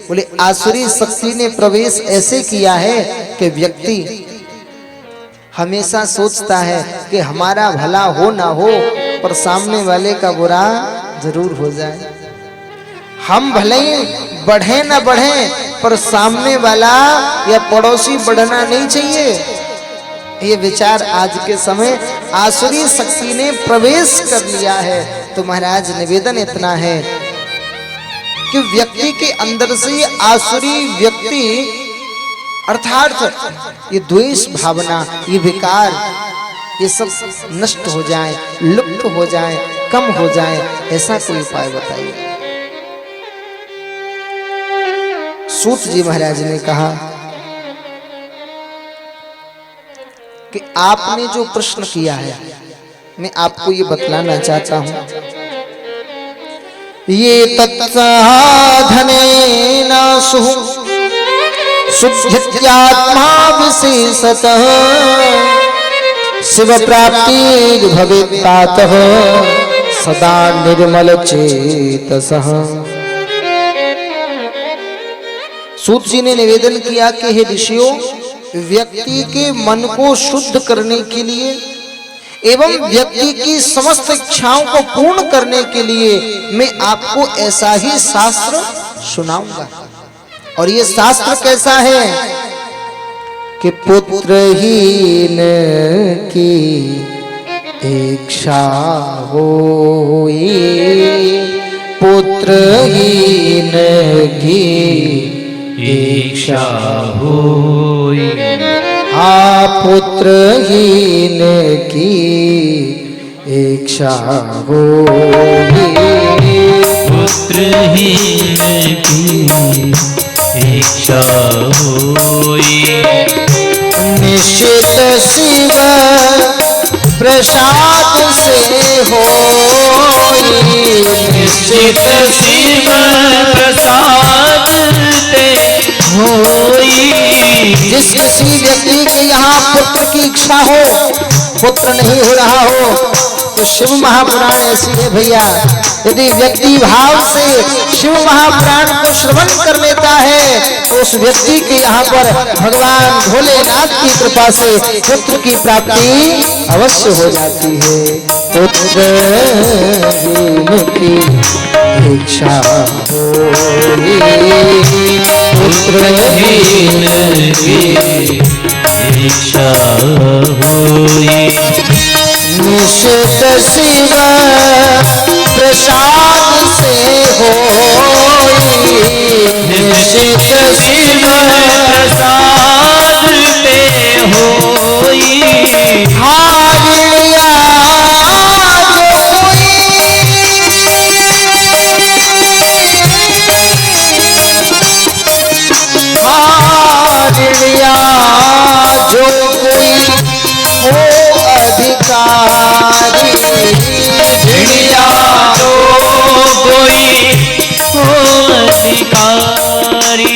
बोले आसुरी शक्ति ने प्रवेश ऐसे किया है कि व्यक्ति हमेशा सोचता है कि हमारा भला हो ना हो, पर सामने वाले का बुरा जरूर हो जाए। हम भले ही बढ़े ना बढ़े, पर सामने वाला या पड़ोसी बढ़ना नहीं चाहिए। ये विचार आज के समय आसुरी शक्ति ने प्रवेश कर लिया है। तो महाराज निवेदन इतना है कि व्यक्ति के अंदर से ये आसुरी व्यक्ति अर्थात ये द्वेष भावना, ये विकार, ये सब नष्ट हो जाए, लुप्त हो जाए, कम हो जाए, ऐसा कोई उपाय बताइए। सूत जी महाराज ने कहा कि आपने जो प्रश्न किया है मैं आपको ये बतलाना चाहता हूं। ये तत्साधनेन शुद्ध्यात्मा विशेषतः शिव प्राप्ति भवेत्तातः सदा निर्मल चेतसः। सूत जी ने निवेदन किया कि हे ऋषियों, व्यक्ति के मन को शुद्ध करने के लिए एवं व्यक्ति की समस्त इच्छाओं को पूर्ण करने के लिए मैं आपको ऐसा ही शास्त्र सुनाऊंगा। और ये शास्त्र कैसा है कि पुत्रहीन की इच्छा होई, पुत्रहीन की इच्छा होई, पुत्रहीन की इच्छा होई, पुत्रहीन की इच्छा होई, निश्चित शिव प्रसाद से होई, निश्चित शिव प्रसाद ते होई। जिस किसी व्यक्ति के यहाँ पुत्र की इच्छा हो, पुत्र नहीं हो रहा हो, तो शिव महापुराण ऐसी है भैया। यदि व्यक्ति भाव से शिव महापुराण को श्रवण कर लेता है तो उस व्यक्ति के यहाँ पर भगवान भोलेनाथ की कृपा से पुत्र की प्राप्ति अवश्य हो जाती है। पुत्र की इच्छा होई, पुत्रहीन की इच्छा होई, निश्चित शिव प्रसाद से होई, निश्चित शिव प्रसाद ते होई। हारिया जो कोई हो अधिकारी, भिड़िया जो कोई हो अधिकारी,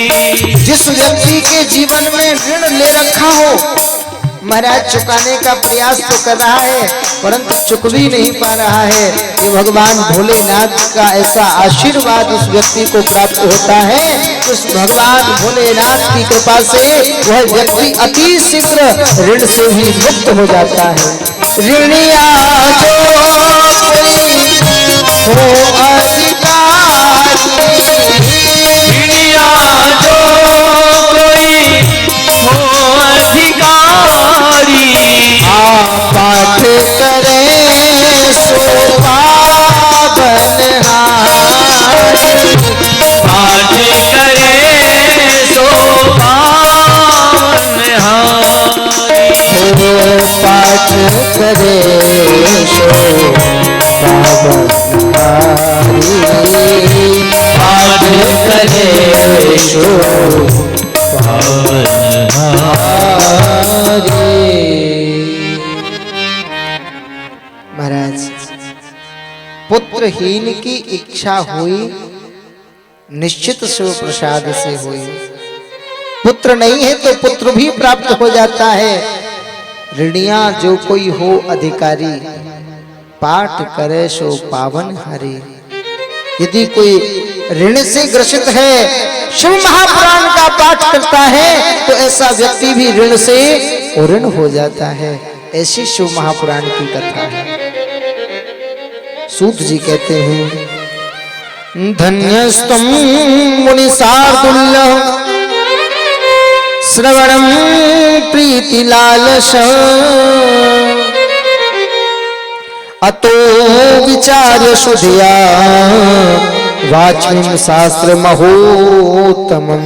जिस व्यक्ति के जीवन में ऋण ले रखा हो, महाराज चुकाने का प्रयास तो कर रहा है परंतु चुक भी नहीं पा रहा है, ये भगवान भोलेनाथ का ऐसा आशीर्वाद उस व्यक्ति को प्राप्त होता है। उस भगवान भोलेनाथ की कृपा से वह व्यक्ति अति शीघ्र ऋण से भी मुक्त हो जाता है। ऋणिया जो कोई हो अधिकारी, भिड़िया जो कोई हो अधिकारी, पाठ करे सो पावन हारी, पाठ करे सो पावन हारी, पाठ करे सो पावन हारी, पाठ करे सो पावन हारी। महाराज, पुत्रहीन की इच्छा हुई, निश्चित शिव प्रसाद से हुई। पुत्र नहीं है तो पुत्र भी प्राप्त हो जाता है। ऋणिया जो कोई हो अधिकारी, पाठ करे सो पावन हरि। यदि कोई ऋण से ग्रसित है, शिव महापुराण का पाठ करता है तो ऐसा व्यक्ति भी ऋण से ऋण हो जाता है। ऐसी शिव महापुराण की कथा है। सूत जी कहते हैं, धन्यस्तम मुनि शार्दुल्य श्रवणम प्रीति लालश, अतो विचार्य सुधिया वाच्यम शास्त्र महोत्तमम।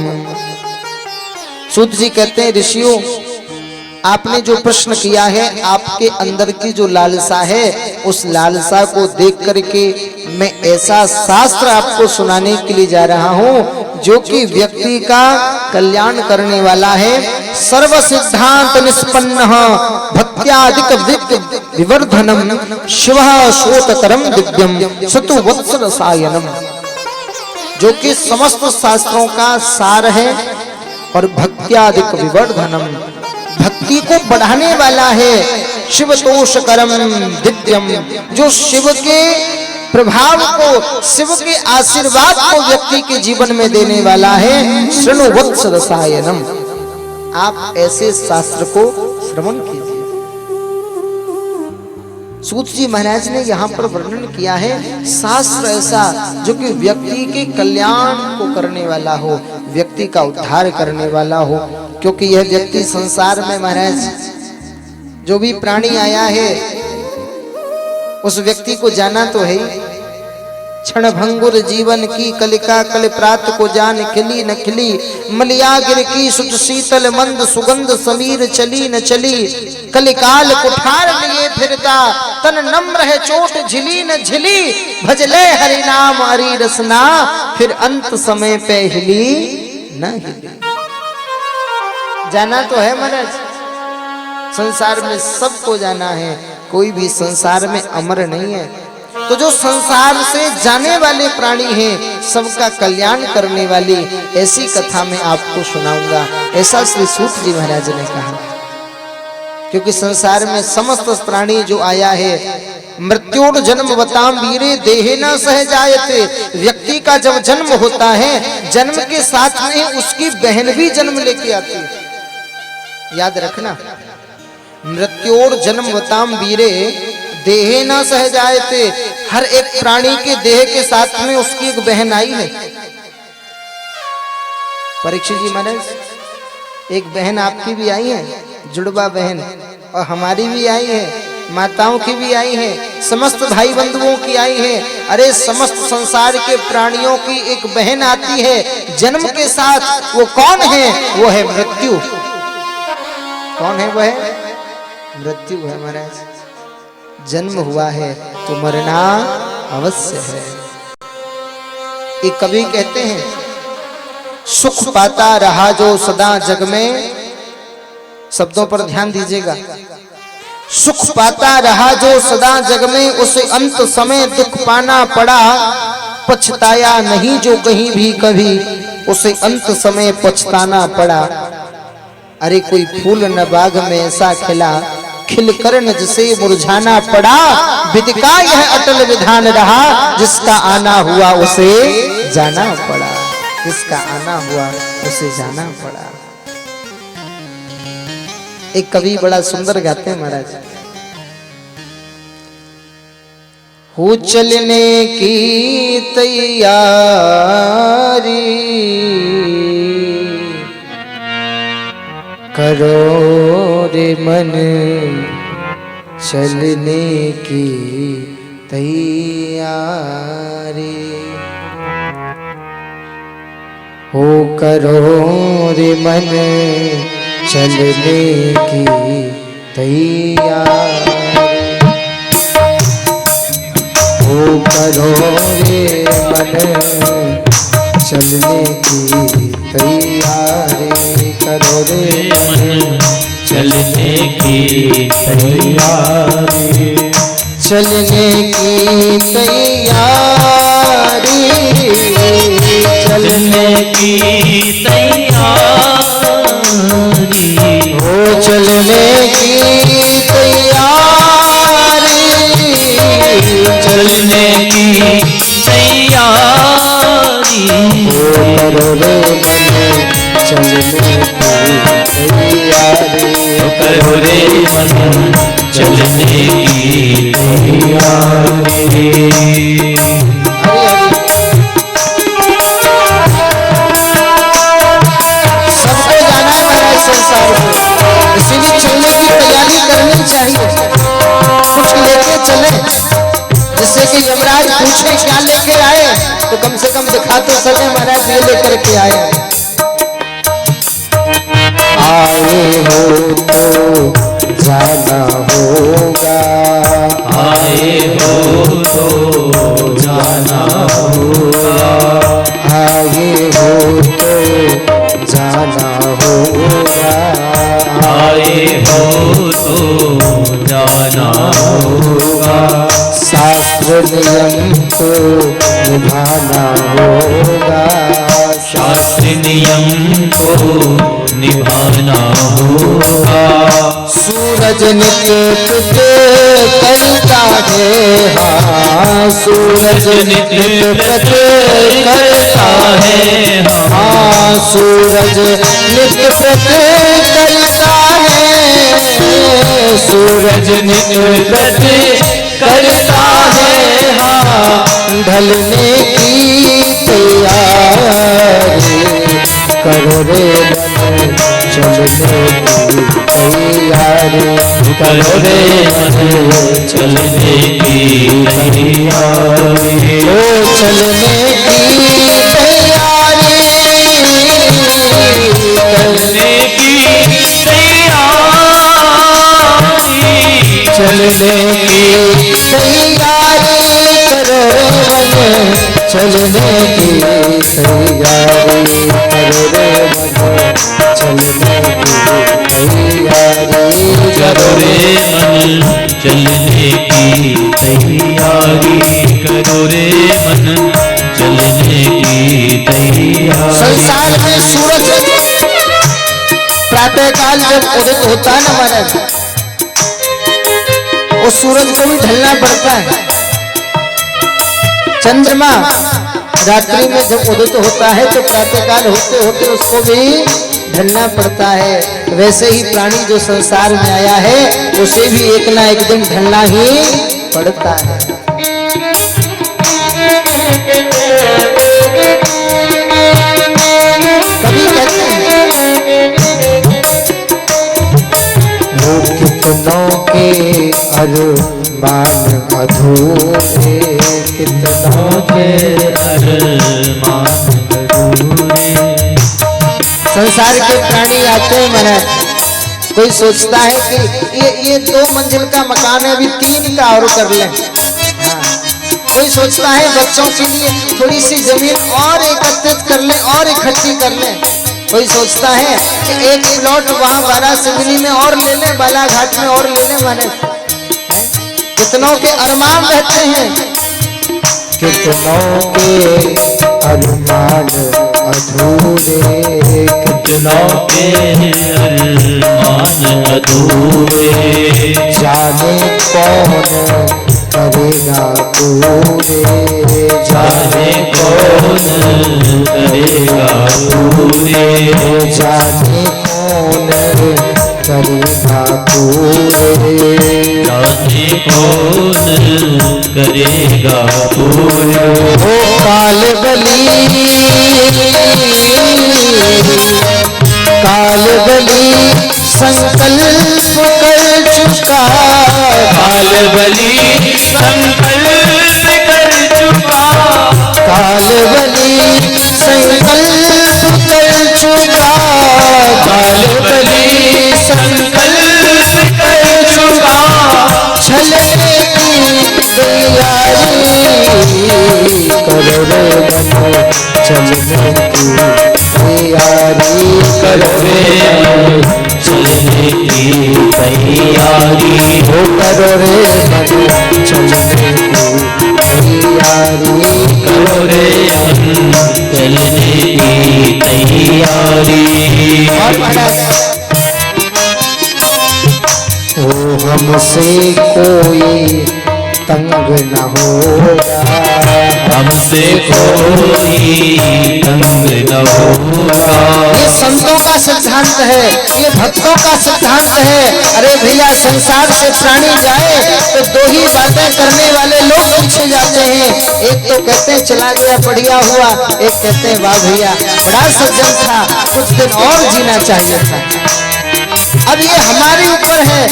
सूत जी कहते हैं, ऋषियों आपने जो प्रश्न किया है, आपके अंदर की जो लालसा है, उस लालसा को देख करके मैं ऐसा शास्त्र आपको सुनाने के लिए जा रहा हूं जो कि व्यक्ति का कल्याण करने वाला है। सर्व सिद्धांत निष्पन्न भक्त्यादिक विवर्धनम शिव श्रोतकरम दिव्यम सतु वत्सल सायनम, जो कि समस्त शास्त्रों का सार है और भक्त्यादिक विवर्धनम, भक्ति को बढ़ाने वाला है। शिव तोषकरम दिव्यम, जो शिव के प्रभाव को, शिव के आशीर्वाद को व्यक्ति के जीवन में देने वाला है। शृणु वत्स रसायनम, आप ऐसे शास्त्र को श्रवण कीजिए। सूत जी महाराज ने यहाँ पर वर्णन किया है शास्त्र ऐसा जो कि व्यक्ति के कल्याण को करने वाला हो, व्यक्ति का उद्धार करने वाला हो। क्योंकि यह व्यक्ति संसार में महाराज जो भी प्राणी आया है उस व्यक्ति को जाना तो है ही। क्षण भंगुर जीवन की कलिका कल प्रात को जान खिली न खिली, मलियागिर की सुच शीतल मंद सुगंध समीर चली न चली, कलिकाल कुठार लिए फिरता तन नम्र है चोट झिली न झिली, भजले हरि नाम हरि रसना फिर अंत समय पे हिली न हिली। जाना तो है महाराज, संसार में सबको जाना है, कोई भी संसार में अमर नहीं है। तो जो संसार से जाने वाले प्राणी हैं, सबका कल्याण करने वाली ऐसी कथा मैं आपको सुनाऊंगा, ऐसा श्री सूत जी महाराज ने कहा। क्योंकि संसार में समस्त प्राणी जो आया है, मृत्योर जन्म बताम वीरे देहे न सह जायते, व्यक्ति का जब जन्म होता है जन्म के साथ में उसकी बहन भी जन्म लेके आती है। याद रखना, मृत्योर जन्म बताम वीरे देहे न सह जायते, हर एक प्राणी के देह के साथ में उसकी एक बहन आई है। परीक्षित जी महाराज, एक बहन आपकी भी आई है, जुड़वा बहन, और हमारी भी आई है, माताओं की भी आई है, समस्त भाई बंधुओं की आई है। अरे समस्त संसार के प्राणियों की एक बहन आती है जन्म के साथ। वो कौन है? वो है मृत्यु। कौन है? वो है मृत्यु है महाराज। जन्म हुआ है तो मरना अवश्य है। एक कवि कहते हैं, सुख पाता रहा जो सदा जग में, शब्दों पर ध्यान दीजिएगा, सुख पाता रहा जो सदा जग में, उसे अंत समय दुख पाना पड़ा, पछताया नहीं जो कहीं भी कभी, उसे अंत समय पछताना पड़ा। अरे कोई फूल न बाग में ऐसा खिला, खिलकर न जिसे मुरझाना पड़ा, विधि का यह अटल विधान रहा, जिसका आना हुआ उसे जाना पड़ा, जिसका आना हुआ उसे जाना पड़ा। एक कवि बड़ा सुंदर गाते हैं महाराज, हो चलने की तैयारी, करो रे मन चलने की तैयारी, हो करो रे मन चलने की तैयारी, हो करो रे मन चलने की तैयारी, करो रे मन चलने की तैयारी, चलने की तैयारी, चलने की तैयारी, हो चलने की तैयारी, चलने की तैयारी, हो करो रे मन चलने की तैयारी, करो रे मन चलने की तैयारी। सबको जाना है महाराज संसार में, इसीलिए चलने की तैयारी करनी चाहिए। कुछ लेके चले, जिससे कि यमराज पूछे क्या लेके आए, तो कम से कम दिखा तो सके महाराज ये लेकर के आए। आए हो तो जाना होगा, आए हो तो जाना होगा, आए हो तो जाना होगा, शास्त्र नियम को निभाना होगा, शास्त्र नियम को निभाना होगा। सूरज नित्य प्रत्यय करता है, हाँ सूरज नित्य प्रत्यय करता है, हाँ सूरज नित्य प्रत्यय करता है, सूरज नित्य प्रत्यय करता है, हाँ ढलने की तैयारी करो रे मन, चलने की तैयारी करो रे मन, चलने की तैयारी, ओ चलने की तैयारी, चलने की तैयारी, चलने की तैयारी करो रे मन, चलने की तैयारी करो रे मन, चलने की तैयारी करो रे मन, चलने की तैयारी करो रे मन, चलने की तैयारी। संसार में सूरज प्रातः काल जब उदित होता है ना महाराज, उस सूरज को भी ढलना पड़ता है। चंद्रमा रात्रि में जब उदित होता है तो प्रातः काल होते होते उसको भी ढलना पड़ता है। वैसे ही प्राणी जो संसार में आया है उसे भी एक ना एक दिन ढलना ही पड़ता है। कभी कहते हैं वो कितनों के अरमान अधूरे, कितनों के अरमान अधूरे। संसार के प्राणी आते हैं महाराज, कोई सोचता है कि ये 2 मंजिल का मकान है, अभी 3 का और कर लें। हाँ। कोई सोचता है बच्चों के लिए थोड़ी सी जमीन और एकत्रित कर लें और इकट्ठी कर लें। कोई सोचता है कि एक प्लॉट वहाँ वाराणसी में और ले लें, बालाघाट में और ले लें। माने कितनों के अरमान रहते हैं, कितनों के अरमान अधूरे, कितनों के अरमान अधूरे। जाने कौन करेगा पूरे, जाने कौन करेगा पूरे, जाने कौन करेगा पूरे, जाने कौन करेगा पूरे। ओ काल बली, काल बली संकल्प कर चुका, काल बली संकल्प कर चुका, काल बली संकल्प कर चुका, काल बली संकल्प कर चुका। छलने की तैयारी करो रे मन, चलने की तैयारी करो रे मन, चलने की तैयारी हो, करो रे मन, चलने की तैयारी करो रे मन, चलने की तैयारी। और महाराज ओ हमसे कोई तंग न होगा, हमसे कोई तंग न होगा। ये संतों का सिद्धांत है, ये भक्तों का सिद्धांत है। अरे भैया संसार से प्राणी जाए तो 2 ही बातें करने वाले लोग पीछे जाते हैं। एक तो कहते हैं चला गया बढ़िया हुआ, एक कहते हैं वाह भैया बड़ा सज्जन था, कुछ दिन और जीना चाहिए था। अब ये हमारे ऊपर है,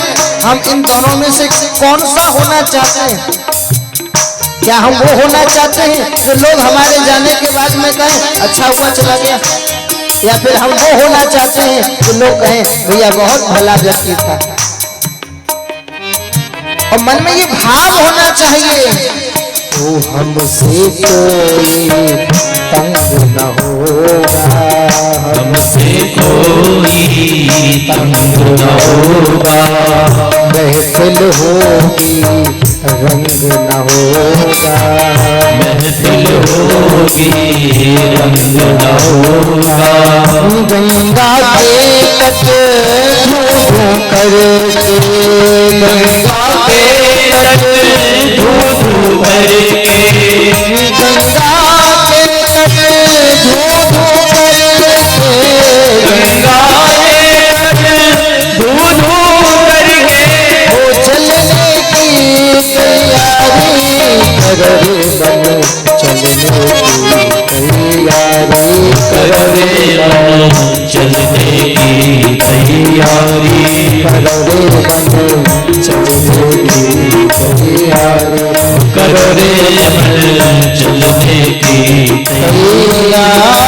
हम इन दोनों में से कौन सा होना चाहते हैं। क्या हम वो होना चाहते हैं जो लोग हमारे जाने के बाद में कहें अच्छा हुआ चला गया, या फिर हम वो होना चाहते हैं जो लोग कहें भैया बहुत भला व्यक्ति था। और मन में ये भाव होना चाहिए तो हमसे कोई तंग न होगा, हमसे कोई तंग न होगा। होगी रंग न होगा, महफिल होगी रंग न होगा। गंगा के तट धू करके, गंगा के तट धू करके, गंगा के तट धू करके, गंगा धू करके, वो चलने की तैयारी करो रे बनो, चलने की तैयारी करो रे बनो, चलने की तैयारी करो रे बनो, चलने की तैयारी करो रे बनो, चलने की तैयारी।